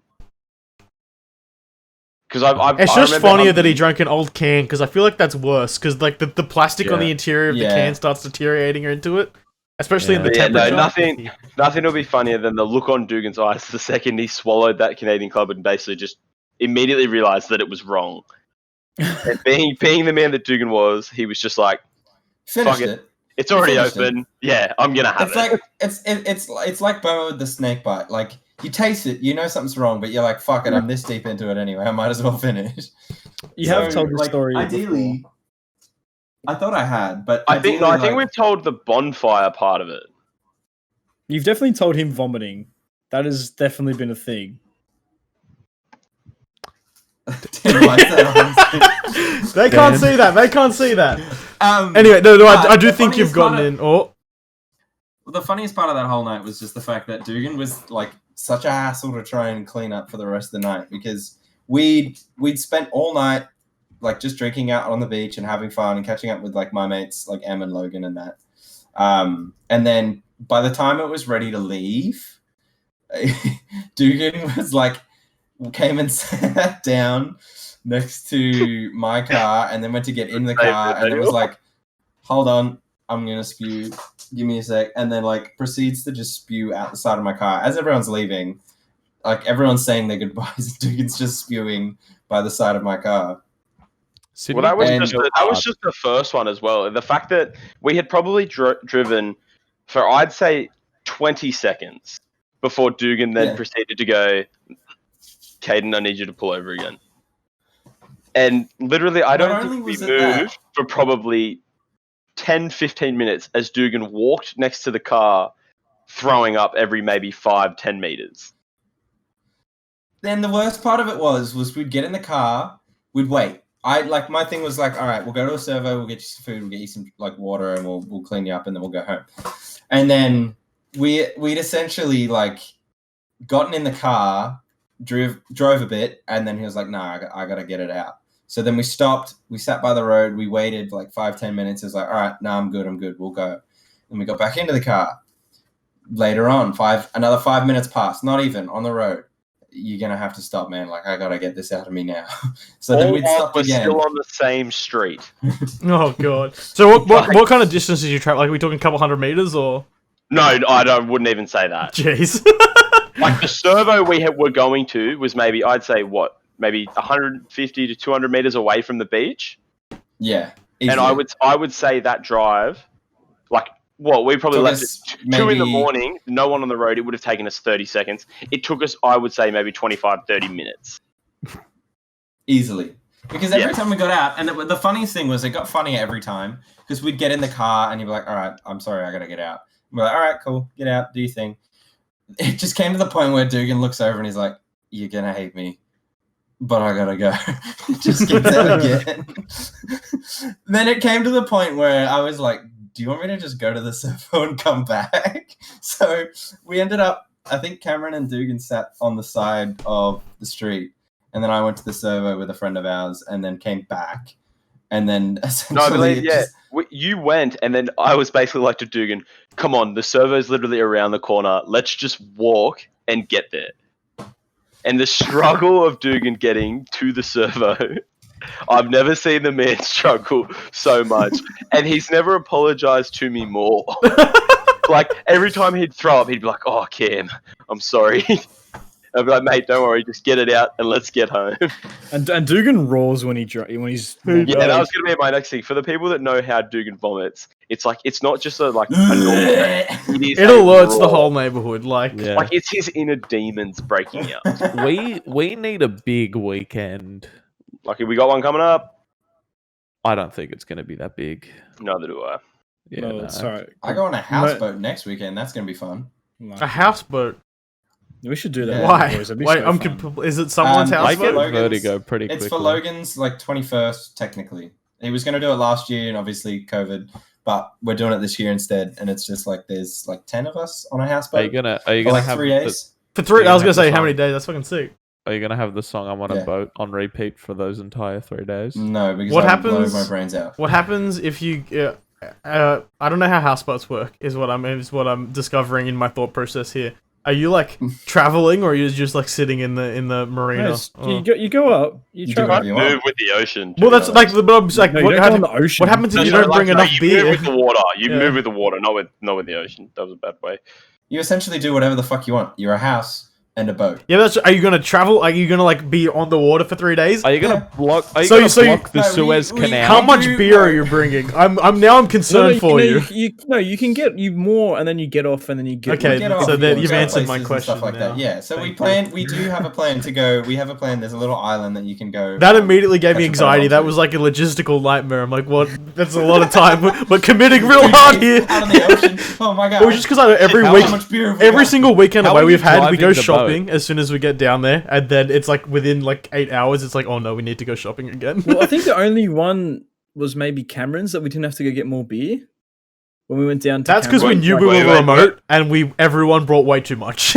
[SPEAKER 4] Because
[SPEAKER 2] It's just funnier that he drank an old can, because I feel like that's worse, because like the plastic on the interior of the can starts deteriorating into it, especially in the temperature.
[SPEAKER 4] No, nothing will be funnier than the look on Dugan's eyes the second he swallowed that Canadian Club and basically just immediately realised that it was wrong. And being the man that Dugan was, he was just like,
[SPEAKER 5] Finished it.
[SPEAKER 4] It's already open. Yeah, I'm gonna have it.
[SPEAKER 5] It's like Boa with the snake bite. Like, you taste it, you know something's wrong, but you're like, fuck it, I'm this deep into it anyway. I might as well finish.
[SPEAKER 3] You have told the story.
[SPEAKER 5] Ideally,
[SPEAKER 3] before.
[SPEAKER 5] I thought I had, but
[SPEAKER 4] I think we've told the bonfire part of it.
[SPEAKER 3] You've definitely told him vomiting. That has definitely been a thing.
[SPEAKER 2] They can't see that. They can't see that. Anyway, no, I do think you've gotten in.
[SPEAKER 5] The funniest part of that whole night was just the fact that Dugan was like such a hassle to try and clean up for the rest of the night, because we'd spent all night like just drinking out on the beach and having fun and catching up with like my mates like Em and Logan and that. And then by the time it was ready to leave, Dugan was like, came and sat down next to my car and then went to get in the car and it was like, hold on, I'm gonna spew, give me a sec, and then like proceeds to just spew out the side of my car as everyone's leaving. Like, everyone's saying their goodbyes, Dugan's just spewing by the side of my car.
[SPEAKER 4] Well, that was just the first one as well. The fact that we had probably driven for, I'd say, 20 seconds before Dugan then proceeded to go, Caden, I need you to pull over again. And literally, I don't think we moved for probably 10, 15 minutes as Dugan walked next to the car, throwing up every maybe 5-10 meters.
[SPEAKER 5] Then the worst part of it was we'd get in the car, we'd wait. My thing was like, all right, we'll go to a servo, we'll get you some food, we'll get you some like water, and we'll clean you up, and then we'll go home. And then we'd essentially like gotten in the car, drove a bit, and then he was like, "Nah, I gotta get it out." So then we stopped, we sat by the road, we waited like 5-10 minutes. It was like, all right, nah, I'm good, we'll go. And we got back into the car. Later on, another 5 minutes passed, not even on the road. You're gonna have to stop, man. Like, I gotta get this out of me now. So then we'd stop again.
[SPEAKER 4] Still on the same street.
[SPEAKER 2] Oh god. So what kind of distance did you travel? Like, are we talking a couple hundred meters or?
[SPEAKER 4] No, wouldn't even say that.
[SPEAKER 2] Jeez.
[SPEAKER 4] Like, the servo we were going to was maybe, I'd say, maybe 150 to 200 meters away from the beach.
[SPEAKER 5] Yeah.
[SPEAKER 4] Easily. And I would say that drive, like, we probably left at 2 in the morning, no one on the road. It would have taken us 30 seconds. It took us, I would say, maybe 25, 30 minutes.
[SPEAKER 5] Easily. Because every time we got out, and the funniest thing was, it got funnier every time, because we'd get in the car and you'd be like, all right, I'm sorry, I gotta get out. And we're like, all right, cool, get out, do your thing. It just came to the point where Dugan looks over and he's like, you're gonna hate me, but I gotta go. Just gets out again. Then it came to the point where I was like, do you want me to just go to the servo and come back? So we ended up, I think Cameron and Dugan sat on the side of the street, and then I went to the servo with a friend of ours and then came back. And then essentially...
[SPEAKER 4] you went, and then I was basically like to Dugan, come on, the servo's literally around the corner. Let's just walk and get there. And the struggle of Dugan getting to the servo... I've never seen the man struggle so much, and he's never apologized to me more. Like every time he'd throw up, he'd be like, "Oh, Cam, I'm sorry." I'd be like, "Mate, don't worry, just get it out and let's get home."
[SPEAKER 3] And Dugan roars when he's
[SPEAKER 4] Yeah, that was gonna be my next thing. For the people that know how Dugan vomits, it's like it's not just a normal. It
[SPEAKER 2] alerts the whole neighborhood. Like,
[SPEAKER 1] Yeah.
[SPEAKER 4] Like it's his inner demons breaking out.
[SPEAKER 1] we need a big weekend.
[SPEAKER 4] Like we got one coming up.
[SPEAKER 1] I don't think it's going to be that big.
[SPEAKER 4] Neither do I.
[SPEAKER 1] Yeah,
[SPEAKER 3] no,
[SPEAKER 1] no.
[SPEAKER 3] sorry.
[SPEAKER 5] I go on a houseboat next weekend. That's gonna be fun.
[SPEAKER 2] a houseboat.
[SPEAKER 3] We should do that.
[SPEAKER 5] Yeah.
[SPEAKER 2] Why?
[SPEAKER 3] Boys. That'd be
[SPEAKER 2] Wait,
[SPEAKER 3] so fun.
[SPEAKER 2] is it someone's
[SPEAKER 5] It's
[SPEAKER 1] I
[SPEAKER 2] house?
[SPEAKER 5] for
[SPEAKER 1] get
[SPEAKER 5] Logan's-
[SPEAKER 1] vertigo pretty quickly.
[SPEAKER 5] It's for Logan's 21st, technically. He was going to do it last year, and obviously COVID, but we're doing it this year instead. And it's just like there's like 10 of us on a houseboat.
[SPEAKER 1] Are you gonna
[SPEAKER 5] for
[SPEAKER 1] have
[SPEAKER 5] like 3 days.
[SPEAKER 2] For 3,
[SPEAKER 1] Yeah,
[SPEAKER 2] I was gonna
[SPEAKER 1] have the
[SPEAKER 2] say how
[SPEAKER 1] song.
[SPEAKER 2] many days. That's fucking sick.
[SPEAKER 1] Are you gonna have the song "I'm on a
[SPEAKER 5] Yeah.
[SPEAKER 1] Boat" on repeat for those entire 3 days?
[SPEAKER 5] No, because
[SPEAKER 2] What
[SPEAKER 5] I would blow
[SPEAKER 2] happens-
[SPEAKER 5] my brains out.
[SPEAKER 2] What happens if you? I don't know how houseboats work. Is what I'm discovering in my thought process here. Are you like traveling, or are you just like sitting in the marina?
[SPEAKER 3] No, you go up. You
[SPEAKER 5] You
[SPEAKER 3] try.
[SPEAKER 5] do whatever you want.
[SPEAKER 4] Move with the ocean.
[SPEAKER 2] Well, that's like the like
[SPEAKER 3] No, you
[SPEAKER 2] what,
[SPEAKER 3] don't
[SPEAKER 2] how
[SPEAKER 3] go on
[SPEAKER 2] do-
[SPEAKER 3] the ocean.
[SPEAKER 2] what happens if you
[SPEAKER 4] No,
[SPEAKER 2] don't
[SPEAKER 4] like,
[SPEAKER 2] bring
[SPEAKER 4] no,
[SPEAKER 2] enough
[SPEAKER 4] you
[SPEAKER 2] beer?
[SPEAKER 4] move with the water. You
[SPEAKER 2] Yeah.
[SPEAKER 4] move with the water, not with the ocean. That was a bad way.
[SPEAKER 5] You essentially do whatever the fuck you want. You're a house and a boat.
[SPEAKER 2] Yeah, that's. Are you gonna travel? Are you gonna like be on the water for 3 days?
[SPEAKER 1] Are you gonna block? Are you
[SPEAKER 2] So
[SPEAKER 1] gonna
[SPEAKER 2] you- so you-
[SPEAKER 1] block the
[SPEAKER 5] No,
[SPEAKER 1] Suez
[SPEAKER 5] we-
[SPEAKER 1] Canal?
[SPEAKER 2] How much
[SPEAKER 5] do-
[SPEAKER 2] beer are you bringing? I'm concerned for you.
[SPEAKER 3] You can get you more, and then you get off, and then you get.
[SPEAKER 2] Okay,
[SPEAKER 5] We get
[SPEAKER 2] so
[SPEAKER 5] off,
[SPEAKER 2] then
[SPEAKER 5] we
[SPEAKER 2] you've
[SPEAKER 5] go
[SPEAKER 2] answered my
[SPEAKER 5] places and
[SPEAKER 2] question
[SPEAKER 5] Stuff like
[SPEAKER 2] now.
[SPEAKER 5] that. Yeah. So we
[SPEAKER 2] Thank you.
[SPEAKER 5] do have a plan to go. We have a plan. There's a little island that you can go.
[SPEAKER 2] That immediately gave me
[SPEAKER 5] catch a boat
[SPEAKER 2] anxiety. That
[SPEAKER 5] onto.
[SPEAKER 2] was like a logistical nightmare. I'm like, what? That's a lot of time. We're committing real hard here.
[SPEAKER 5] Out on the ocean. Oh my god.
[SPEAKER 2] It was just because I know every
[SPEAKER 1] How
[SPEAKER 2] week,
[SPEAKER 5] How much beer have we
[SPEAKER 2] every
[SPEAKER 5] got?
[SPEAKER 2] single weekend
[SPEAKER 1] How
[SPEAKER 2] away
[SPEAKER 1] are
[SPEAKER 2] we've
[SPEAKER 1] you
[SPEAKER 2] had, we go
[SPEAKER 1] driving the
[SPEAKER 2] shopping as soon as we get down there, and then it's like within like 8 hours, it's like, oh no, we need to go shopping again.
[SPEAKER 3] Well, I think the only one was maybe Cameron's that we didn't have to go get more beer when we went down to.
[SPEAKER 2] That's because we
[SPEAKER 3] Cameron's.
[SPEAKER 2] knew we
[SPEAKER 4] Wait,
[SPEAKER 2] were
[SPEAKER 4] wait,
[SPEAKER 2] remote, and everyone brought way too much.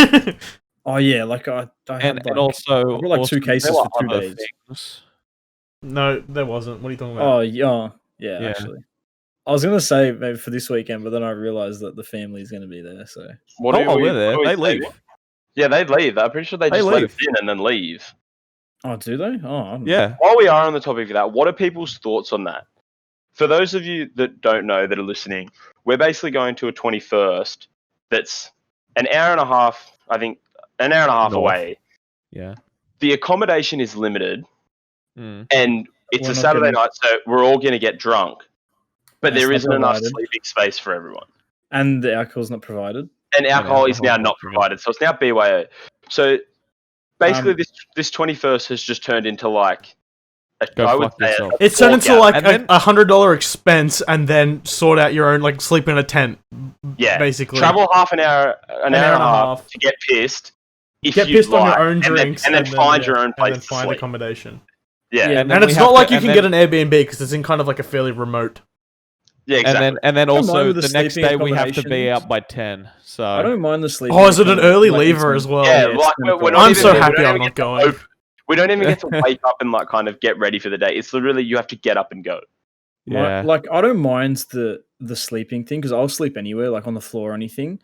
[SPEAKER 3] Oh yeah, like I had
[SPEAKER 1] And,
[SPEAKER 3] like,
[SPEAKER 1] and also,
[SPEAKER 3] I brought like
[SPEAKER 1] also
[SPEAKER 3] 2 cases
[SPEAKER 1] there
[SPEAKER 3] for
[SPEAKER 1] were
[SPEAKER 3] 2
[SPEAKER 1] other
[SPEAKER 3] days.
[SPEAKER 1] things.
[SPEAKER 2] No, there wasn't. What are you talking about?
[SPEAKER 3] Oh yeah, yeah,
[SPEAKER 1] Yeah.
[SPEAKER 3] actually. I was gonna say maybe for this weekend, but then I realized that the family's gonna be there. So
[SPEAKER 4] What
[SPEAKER 1] Oh,
[SPEAKER 4] do we-
[SPEAKER 1] we're there.
[SPEAKER 4] what do we
[SPEAKER 1] They
[SPEAKER 4] say?
[SPEAKER 1] leave.
[SPEAKER 4] Yeah, they leave. I'm pretty sure they
[SPEAKER 1] They
[SPEAKER 4] just let
[SPEAKER 1] leave.
[SPEAKER 4] us in and then leave.
[SPEAKER 3] oh, do they? Oh, I don't know.
[SPEAKER 1] Yeah.
[SPEAKER 4] While we are on the topic of that, what are people's thoughts on that? For those of you that don't know that are listening, we're basically going to a 21st that's an hour and a half, I think, an hour and a half
[SPEAKER 1] North.
[SPEAKER 4] away.
[SPEAKER 1] Yeah.
[SPEAKER 4] The accommodation is limited,
[SPEAKER 1] Mm.
[SPEAKER 4] and it's
[SPEAKER 3] We're
[SPEAKER 4] a
[SPEAKER 3] not
[SPEAKER 4] Saturday
[SPEAKER 3] gonna-
[SPEAKER 4] night, so we're all going to get drunk. But
[SPEAKER 3] That's
[SPEAKER 4] there
[SPEAKER 3] not
[SPEAKER 4] isn't enough
[SPEAKER 3] provided.
[SPEAKER 4] sleeping space for everyone.
[SPEAKER 3] And the alcohol's not provided.
[SPEAKER 4] And alcohol is now
[SPEAKER 1] alcohol's
[SPEAKER 4] not
[SPEAKER 1] not
[SPEAKER 4] provided, so it's now BYO. So basically,
[SPEAKER 3] Um,
[SPEAKER 4] this 21st has just turned into like
[SPEAKER 1] Go
[SPEAKER 4] I would
[SPEAKER 1] fuck
[SPEAKER 4] say
[SPEAKER 1] yourself.
[SPEAKER 2] It's turned into
[SPEAKER 4] walkout.
[SPEAKER 2] like
[SPEAKER 1] And then-
[SPEAKER 2] a $100 expense, and then sort out your own, like sleep in a tent.
[SPEAKER 4] Yeah,
[SPEAKER 2] basically.
[SPEAKER 4] travel half an hour and a half to get pissed. If
[SPEAKER 2] Get
[SPEAKER 4] you'd
[SPEAKER 2] pissed on
[SPEAKER 4] like,
[SPEAKER 2] your own
[SPEAKER 4] and then-
[SPEAKER 2] drinks,
[SPEAKER 4] and then find your own
[SPEAKER 2] and
[SPEAKER 4] place
[SPEAKER 2] then
[SPEAKER 4] to
[SPEAKER 2] find
[SPEAKER 4] sleep.
[SPEAKER 2] accommodation.
[SPEAKER 4] Yeah,
[SPEAKER 3] Yeah,
[SPEAKER 1] And
[SPEAKER 2] And
[SPEAKER 1] then
[SPEAKER 2] it's
[SPEAKER 1] we
[SPEAKER 2] not
[SPEAKER 1] have
[SPEAKER 2] like
[SPEAKER 1] to-
[SPEAKER 2] you
[SPEAKER 1] and
[SPEAKER 2] can
[SPEAKER 1] then-
[SPEAKER 2] get an Airbnb because it's in kind of like a fairly remote.
[SPEAKER 4] yeah, exactly.
[SPEAKER 1] And then
[SPEAKER 3] mind
[SPEAKER 1] also
[SPEAKER 3] with
[SPEAKER 1] the
[SPEAKER 3] the
[SPEAKER 1] next
[SPEAKER 3] sleeping
[SPEAKER 1] day we have to be
[SPEAKER 3] accommodations.
[SPEAKER 1] out by 10. So
[SPEAKER 3] I don't mind the sleeping.
[SPEAKER 2] Oh, is it an early
[SPEAKER 3] like,
[SPEAKER 2] lever
[SPEAKER 3] it's-
[SPEAKER 2] as well?
[SPEAKER 4] yeah,
[SPEAKER 3] it's
[SPEAKER 4] like
[SPEAKER 3] gonna
[SPEAKER 4] we're
[SPEAKER 3] go.
[SPEAKER 4] not
[SPEAKER 2] I'm
[SPEAKER 4] even,
[SPEAKER 2] so
[SPEAKER 4] we
[SPEAKER 2] happy
[SPEAKER 4] don't
[SPEAKER 2] I'm
[SPEAKER 4] even
[SPEAKER 2] not
[SPEAKER 4] get to
[SPEAKER 2] going.
[SPEAKER 4] we don't even get to wake up and like kind of get ready for the day. It's literally you have to get up and go.
[SPEAKER 1] yeah.
[SPEAKER 3] Like I don't mind the sleeping thing because I'll sleep anywhere, like on the floor or anything.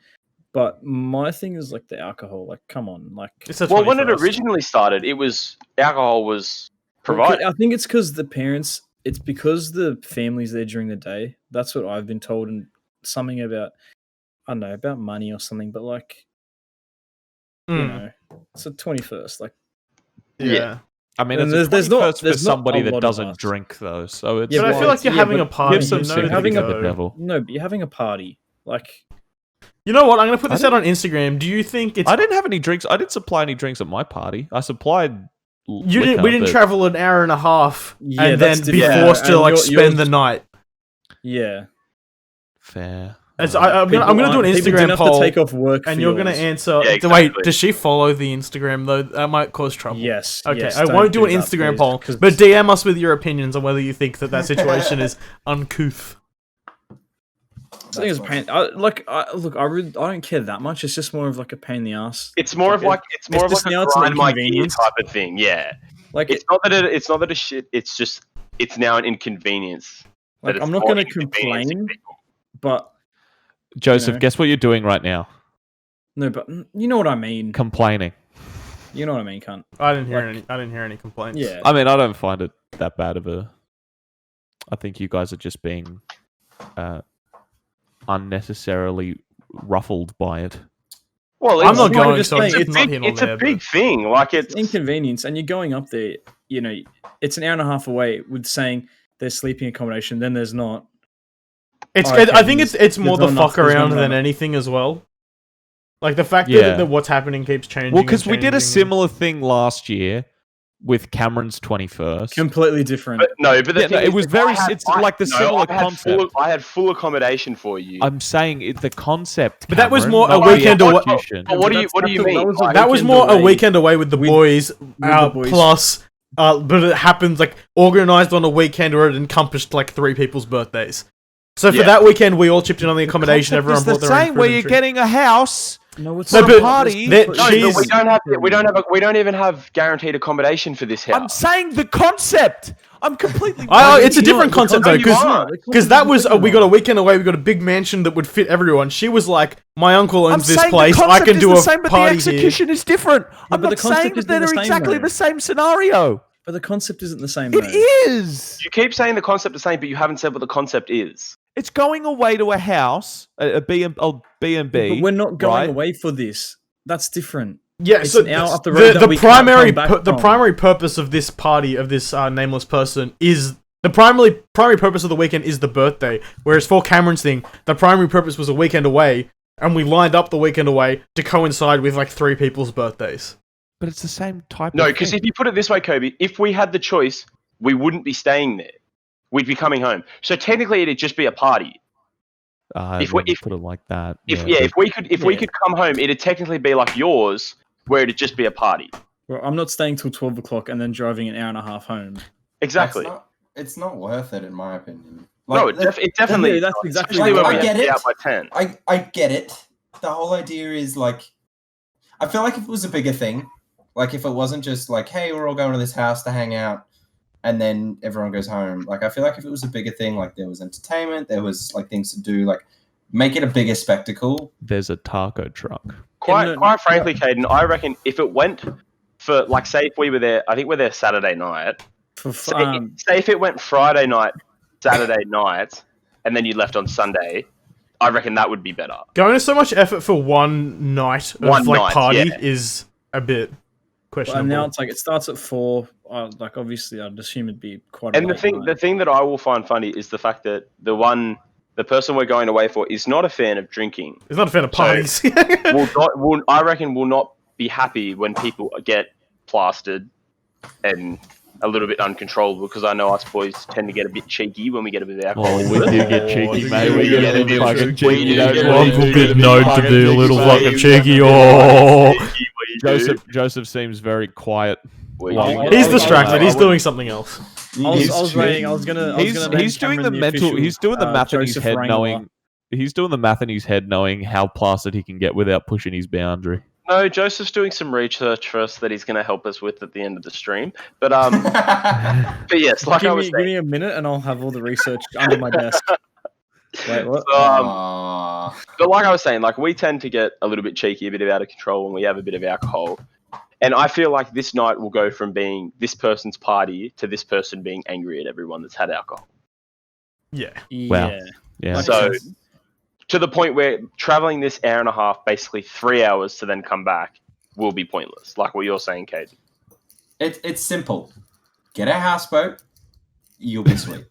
[SPEAKER 3] But my thing is like the alcohol. Like, come on, like.
[SPEAKER 2] It's a
[SPEAKER 4] Well, when it
[SPEAKER 2] 21st.
[SPEAKER 4] originally started, it was alcohol was provided.
[SPEAKER 3] I think it's because the parents. It's because the family's there during the day. That's what I've been told, and something about I don't know about money or something. But like, you
[SPEAKER 2] Mm,
[SPEAKER 3] know, it's the 21st. Like,
[SPEAKER 2] yeah.
[SPEAKER 1] I mean,
[SPEAKER 3] And
[SPEAKER 1] it's
[SPEAKER 3] there's
[SPEAKER 1] a
[SPEAKER 3] not-
[SPEAKER 1] 21st for
[SPEAKER 3] there's not
[SPEAKER 1] somebody
[SPEAKER 3] a lot
[SPEAKER 1] that
[SPEAKER 3] of
[SPEAKER 1] doesn't
[SPEAKER 3] us.
[SPEAKER 1] drink, though. So it's
[SPEAKER 3] Yeah,
[SPEAKER 2] But I
[SPEAKER 3] well,
[SPEAKER 2] feel like you're
[SPEAKER 3] yeah,
[SPEAKER 2] having
[SPEAKER 3] but
[SPEAKER 2] a party.
[SPEAKER 1] give some
[SPEAKER 2] You know,
[SPEAKER 1] sympathy
[SPEAKER 3] having
[SPEAKER 1] to
[SPEAKER 3] a
[SPEAKER 1] the
[SPEAKER 2] go.
[SPEAKER 1] devil.
[SPEAKER 3] no, but you're having a party. Like,
[SPEAKER 2] You know what? I'm gonna put this out on Instagram. Do you think it's
[SPEAKER 1] I didn't have any drinks. I didn't supply any drinks at my party. I supplied.
[SPEAKER 2] you didn't? We didn't travel an hour and a half
[SPEAKER 3] Yeah,
[SPEAKER 2] and then
[SPEAKER 3] that's
[SPEAKER 2] be
[SPEAKER 3] different.
[SPEAKER 2] forced to
[SPEAKER 3] And
[SPEAKER 2] like
[SPEAKER 3] you're-
[SPEAKER 2] spend the night.
[SPEAKER 3] yeah.
[SPEAKER 1] Fair.
[SPEAKER 2] As I'm gonna do an
[SPEAKER 3] People didn't
[SPEAKER 2] Instagram
[SPEAKER 3] have
[SPEAKER 2] poll,
[SPEAKER 3] to take off work,
[SPEAKER 2] and
[SPEAKER 3] for
[SPEAKER 2] you're gonna
[SPEAKER 3] yours.
[SPEAKER 2] answer.
[SPEAKER 4] Yeah,
[SPEAKER 2] Wait,
[SPEAKER 4] exactly.
[SPEAKER 2] does she follow the Instagram though? That might cause trouble.
[SPEAKER 3] Yes.
[SPEAKER 2] Okay,
[SPEAKER 3] yes,
[SPEAKER 2] I
[SPEAKER 3] don't
[SPEAKER 2] won't do an
[SPEAKER 3] that,
[SPEAKER 2] Instagram
[SPEAKER 3] please,
[SPEAKER 2] poll,
[SPEAKER 3] 'cause-
[SPEAKER 2] but DM us with your opinions on whether you think that situation is uncouth.
[SPEAKER 3] I think it's a pain. Look, I really, I don't care that much. It's just more of like a pain in the ass.
[SPEAKER 4] It's more of
[SPEAKER 3] Okay.
[SPEAKER 4] like it's more
[SPEAKER 3] It's just
[SPEAKER 4] of like
[SPEAKER 3] now
[SPEAKER 4] a
[SPEAKER 3] it's an
[SPEAKER 4] grind my gears
[SPEAKER 3] inconvenience.
[SPEAKER 4] type of thing. Yeah,
[SPEAKER 3] Like,
[SPEAKER 4] it's not that a shit. It's just it's now an inconvenience. that
[SPEAKER 3] like
[SPEAKER 4] it's
[SPEAKER 3] I'm not
[SPEAKER 4] more
[SPEAKER 3] gonna
[SPEAKER 4] inconveniencing
[SPEAKER 3] complain,
[SPEAKER 4] people.
[SPEAKER 3] but
[SPEAKER 1] Joseph,
[SPEAKER 3] know.
[SPEAKER 1] guess what you're doing right now?
[SPEAKER 3] no, but you know what I mean.
[SPEAKER 1] Complaining.
[SPEAKER 3] You know what I mean, cunt.
[SPEAKER 2] I didn't hear
[SPEAKER 3] Like-
[SPEAKER 2] any. I didn't hear any complaints.
[SPEAKER 3] Yeah.
[SPEAKER 1] I mean, I don't find it that bad of a. I think you guys are just being unnecessarily ruffled by it.
[SPEAKER 4] Well,
[SPEAKER 2] I'm not
[SPEAKER 3] it's not
[SPEAKER 2] going,
[SPEAKER 3] just
[SPEAKER 2] so
[SPEAKER 3] saying
[SPEAKER 2] it's not hitting on
[SPEAKER 4] it's a
[SPEAKER 2] there.
[SPEAKER 4] big thing. Like it's
[SPEAKER 3] inconvenience, and you're going up there. You know, it's an hour and a half away. With saying there's sleeping accommodation, then there's not.
[SPEAKER 2] I think it's more the
[SPEAKER 3] there's not
[SPEAKER 2] fuck
[SPEAKER 3] enough, there's
[SPEAKER 2] around
[SPEAKER 3] not
[SPEAKER 2] than
[SPEAKER 3] enough.
[SPEAKER 2] anything as well. Like the fact
[SPEAKER 1] Yeah.
[SPEAKER 2] that what's happening keeps changing.
[SPEAKER 1] Well, because
[SPEAKER 2] and
[SPEAKER 1] we did a
[SPEAKER 2] changing.
[SPEAKER 1] similar thing last year with Cameron's 21st.
[SPEAKER 3] Completely different.
[SPEAKER 4] but the
[SPEAKER 1] Yeah,
[SPEAKER 4] thing
[SPEAKER 1] it
[SPEAKER 4] is,
[SPEAKER 1] was
[SPEAKER 4] if
[SPEAKER 1] very.
[SPEAKER 4] I had-
[SPEAKER 1] It's like the similar
[SPEAKER 4] I had
[SPEAKER 1] concept.
[SPEAKER 4] I had full accommodation for you.
[SPEAKER 1] I'm saying the concept.
[SPEAKER 2] But that was
[SPEAKER 1] Cameron,
[SPEAKER 2] more a
[SPEAKER 1] not the
[SPEAKER 2] weekend away.
[SPEAKER 1] execution.
[SPEAKER 4] But what do you mean?
[SPEAKER 2] That was more a weekend away with the boys,
[SPEAKER 3] the boys.
[SPEAKER 2] plus, but it happens like organized on a weekend where it encompassed like 3 people's birthdays. So for that weekend, we all chipped in on the accommodation. Everyone
[SPEAKER 1] It's the
[SPEAKER 2] brought their own
[SPEAKER 1] same
[SPEAKER 2] food
[SPEAKER 1] where
[SPEAKER 2] and
[SPEAKER 1] you're
[SPEAKER 2] drink.
[SPEAKER 1] getting a house.
[SPEAKER 3] No, it's
[SPEAKER 2] No,
[SPEAKER 3] not.
[SPEAKER 2] but
[SPEAKER 1] party.
[SPEAKER 2] that
[SPEAKER 4] No,
[SPEAKER 2] she's-
[SPEAKER 4] but we don't even have guaranteed accommodation for this house.
[SPEAKER 1] I'm saying the concept. I'm completely.
[SPEAKER 2] It's a
[SPEAKER 3] No,
[SPEAKER 2] different
[SPEAKER 3] the
[SPEAKER 2] concept though,
[SPEAKER 3] concept-
[SPEAKER 2] because that was we got a weekend away. We got a big mansion that would fit everyone. She was like, "My uncle
[SPEAKER 1] I'm
[SPEAKER 2] owns this
[SPEAKER 1] saying
[SPEAKER 2] place.
[SPEAKER 1] the
[SPEAKER 2] I
[SPEAKER 1] concept
[SPEAKER 2] can
[SPEAKER 1] is
[SPEAKER 2] do
[SPEAKER 1] the
[SPEAKER 2] a
[SPEAKER 1] same, but the
[SPEAKER 2] party here."
[SPEAKER 1] execution is different. I'm
[SPEAKER 3] but
[SPEAKER 1] not
[SPEAKER 3] the concept
[SPEAKER 1] saying that
[SPEAKER 3] isn't
[SPEAKER 1] they're
[SPEAKER 3] the same,
[SPEAKER 1] exactly
[SPEAKER 3] though.
[SPEAKER 1] the same scenario.
[SPEAKER 3] But the concept isn't the same.
[SPEAKER 1] It
[SPEAKER 3] though.
[SPEAKER 1] is.
[SPEAKER 4] You keep saying the concept is the same, but you haven't said what the concept is.
[SPEAKER 1] It's going away to a house, a B and B.
[SPEAKER 3] But we're not going
[SPEAKER 1] right?
[SPEAKER 3] away for this. That's different.
[SPEAKER 2] Yeah,
[SPEAKER 3] It's
[SPEAKER 2] so
[SPEAKER 3] an hour up the road that
[SPEAKER 2] the
[SPEAKER 3] we can't
[SPEAKER 2] primary
[SPEAKER 3] come back
[SPEAKER 2] the
[SPEAKER 3] from.
[SPEAKER 2] primary purpose of this party of this nameless person is the primary purpose of the weekend is the birthday. Whereas for Cameron's thing, the primary purpose was a weekend away, and we lined up the weekend away to coincide with like 3 people's birthdays.
[SPEAKER 1] But it's the same type.
[SPEAKER 4] No,
[SPEAKER 1] of
[SPEAKER 4] because
[SPEAKER 1] thing.
[SPEAKER 4] if you put it this way, Kobe, if we had the choice, we wouldn't be staying there. We'd be coming home. So technically, it'd just be a party.
[SPEAKER 1] If
[SPEAKER 4] we-
[SPEAKER 1] we put it like that,
[SPEAKER 4] If
[SPEAKER 1] yeah.
[SPEAKER 4] if we could come home, it'd technically be like yours, where it'd just be a party.
[SPEAKER 3] Well, I'm not staying till 12 o'clock and then driving an hour and a half home.
[SPEAKER 4] Exactly.
[SPEAKER 5] It's not worth it, in my opinion.
[SPEAKER 4] No,
[SPEAKER 5] Like,
[SPEAKER 4] it definitely.
[SPEAKER 3] Yeah, that's exactly
[SPEAKER 4] especially
[SPEAKER 5] what
[SPEAKER 4] when
[SPEAKER 5] I
[SPEAKER 4] we
[SPEAKER 5] get
[SPEAKER 4] get
[SPEAKER 5] it.
[SPEAKER 4] out by 10.
[SPEAKER 5] I get it. The whole idea is like, I feel like if it was a bigger thing, like if it wasn't just like, hey, we're all going to this house to hang out, and then everyone goes home. Like I feel like if it was a bigger thing, like there was entertainment, there was like things to do, like make it a bigger spectacle.
[SPEAKER 1] There's a taco truck.
[SPEAKER 4] Quite frankly, Caden, I reckon if it went for like, say if we were there, I think we're there Saturday night.
[SPEAKER 3] For
[SPEAKER 4] Say if it went Friday night, Saturday night, and then you left on Sunday, I reckon that would be better.
[SPEAKER 2] Going to so much effort for one night of
[SPEAKER 4] One
[SPEAKER 2] like
[SPEAKER 4] night,
[SPEAKER 2] party
[SPEAKER 4] yeah.
[SPEAKER 2] is a bit questionable.
[SPEAKER 3] and now it's like it starts at 4. Like obviously, I'd assume it'd be quite. A
[SPEAKER 4] And the
[SPEAKER 3] late
[SPEAKER 4] thing that I will find funny is the fact that the person we're going away for is not a fan of drinking.
[SPEAKER 2] He's not a fan of parties.
[SPEAKER 4] I reckon will not be happy when people get plastered and a little bit uncontrollable, because I know us boys tend to get a bit cheeky when we get a bit of alcohol.
[SPEAKER 1] Oh, we do get cheeky, mate. We get a bit fucking cheeky.
[SPEAKER 2] One's a bit known to be a little fucking cheeky.
[SPEAKER 1] Joseph seems very quiet.
[SPEAKER 2] He's distracted. He's doing something else.
[SPEAKER 3] I was waiting. I was gonna.
[SPEAKER 1] He's doing the mental. He's doing the math in his
[SPEAKER 3] Joseph
[SPEAKER 1] head,
[SPEAKER 3] Wrangler.
[SPEAKER 1] knowing. He's doing the math in his head, knowing how plastered he can get without pushing his boundary.
[SPEAKER 4] No, Joseph's doing some research for us that he's going to help us with at the end of the stream. But but yes, like I was
[SPEAKER 3] Give
[SPEAKER 4] saying,
[SPEAKER 3] me a minute, and I'll have all the research under my desk. Wait, what?
[SPEAKER 4] but like I was saying, like we tend to get a little bit cheeky, a bit out of control when we have a bit of alcohol. And I feel like this night will go from being this person's party to this person being angry at everyone that's had alcohol.
[SPEAKER 2] Yeah.
[SPEAKER 1] Wow. Yeah.
[SPEAKER 4] So to the point where traveling this hour and a half, basically 3 hours to then come back, will be pointless. Like what you're saying, Caden.
[SPEAKER 5] It's simple. Get a houseboat, you'll be sweet.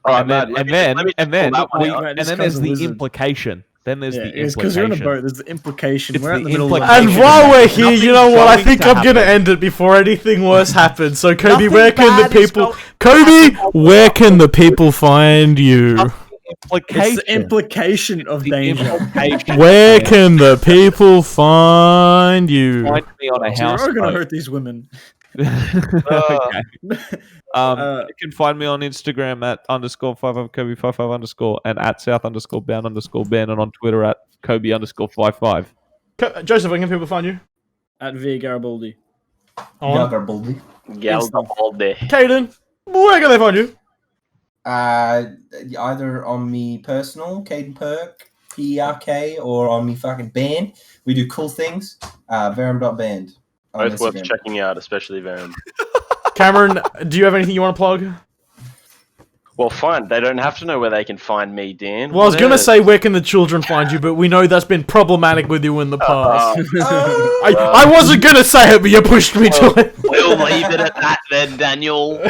[SPEAKER 4] All right,
[SPEAKER 1] and then,
[SPEAKER 4] Matt,
[SPEAKER 1] and then,
[SPEAKER 4] let me
[SPEAKER 1] and then,
[SPEAKER 4] pull that one
[SPEAKER 1] we,
[SPEAKER 4] out.
[SPEAKER 3] Right,
[SPEAKER 1] and
[SPEAKER 3] this
[SPEAKER 1] then there's
[SPEAKER 3] comes a
[SPEAKER 1] the
[SPEAKER 3] wizard.
[SPEAKER 1] implication. Then there's the
[SPEAKER 3] It's because you're in a
[SPEAKER 1] implication.
[SPEAKER 3] boat. There's the implication.
[SPEAKER 1] It's
[SPEAKER 3] We're out in
[SPEAKER 1] the
[SPEAKER 3] the middle of
[SPEAKER 1] implication.
[SPEAKER 2] And while we're here, you know what? I
[SPEAKER 1] going
[SPEAKER 2] think
[SPEAKER 1] to
[SPEAKER 2] I'm gonna
[SPEAKER 1] happen.
[SPEAKER 2] end it before anything worse happens. So, Kobe,
[SPEAKER 1] Nothing
[SPEAKER 2] where can the
[SPEAKER 1] bad is
[SPEAKER 2] people?
[SPEAKER 1] going
[SPEAKER 2] Kobe, where can the people find you?
[SPEAKER 3] It's the implication of danger.
[SPEAKER 1] Implication.
[SPEAKER 2] Where can the people find you?
[SPEAKER 1] Find me on a
[SPEAKER 3] So you're going to
[SPEAKER 1] houseboat.
[SPEAKER 3] hurt these women.
[SPEAKER 1] Okay.
[SPEAKER 3] Uh,
[SPEAKER 1] You can find me on Instagram at _55 Kobe 55_ and at South_bound_Ben, and on Twitter at Kobe _55.
[SPEAKER 2] Joseph, where can people find you?
[SPEAKER 3] At V Garibaldi.
[SPEAKER 2] On
[SPEAKER 5] Garibaldi.
[SPEAKER 4] Yelled all day.
[SPEAKER 2] Caden, where can they find you?
[SPEAKER 5] Either on me personal, Caden Perk, PRK, or on me fucking band. We do cool things. Verum.band. on
[SPEAKER 4] Both worth
[SPEAKER 5] Instagram.
[SPEAKER 4] checking out, especially Verum.
[SPEAKER 2] Cameron, do you have anything you want to plug?
[SPEAKER 4] Well, fine. They don't have to know where they can find me, Dan.
[SPEAKER 2] Well, I was gonna say where can the children find you, but we know that's been problematic with you in the past. I wasn't gonna say it, but you pushed me to it.
[SPEAKER 4] We'll leave it at that then, Daniel.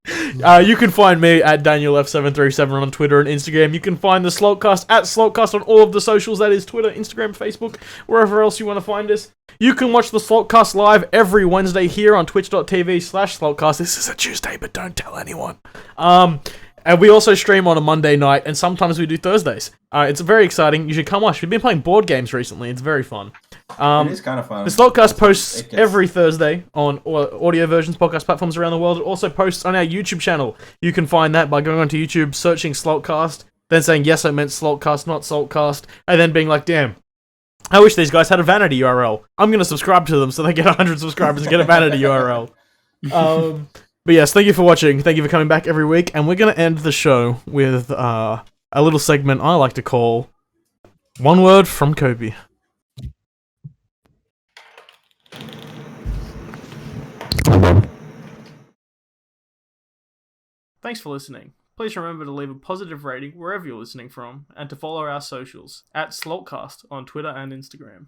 [SPEAKER 2] You can find me at DanielF737 on Twitter and Instagram. You can find the Slalt Cast at Slalt Cast on all of the socials. That is Twitter, Instagram, Facebook, wherever else you want to find us. You can watch the Slalt Cast live every Wednesday here on twitch.tv/SlaltCast. This is a Tuesday, but don't tell anyone. And we also stream on a Monday night, and sometimes we do Thursdays. It's very exciting. You should come watch. We've been playing board games recently. It's very fun.
[SPEAKER 5] It is kind of fun.
[SPEAKER 2] The Slotcast posts every Thursday on audio versions, podcast platforms around the world. It also posts on our YouTube channel. You can find that by going onto YouTube, searching Slotcast, then saying, yes, I meant Slotcast, not Saltcast, and then being like, damn, I wish these guys had a vanity URL. I'm going to subscribe to them so they get 100 subscribers and get a vanity URL. But yes, thank you for watching. Thank you for coming back every week. And we're going to end the show with a little segment I like to call One Word from Kobe. Thanks for listening. Please remember to leave a positive rating wherever you're listening from, and to follow our socials, at Slaltcast on Twitter and Instagram.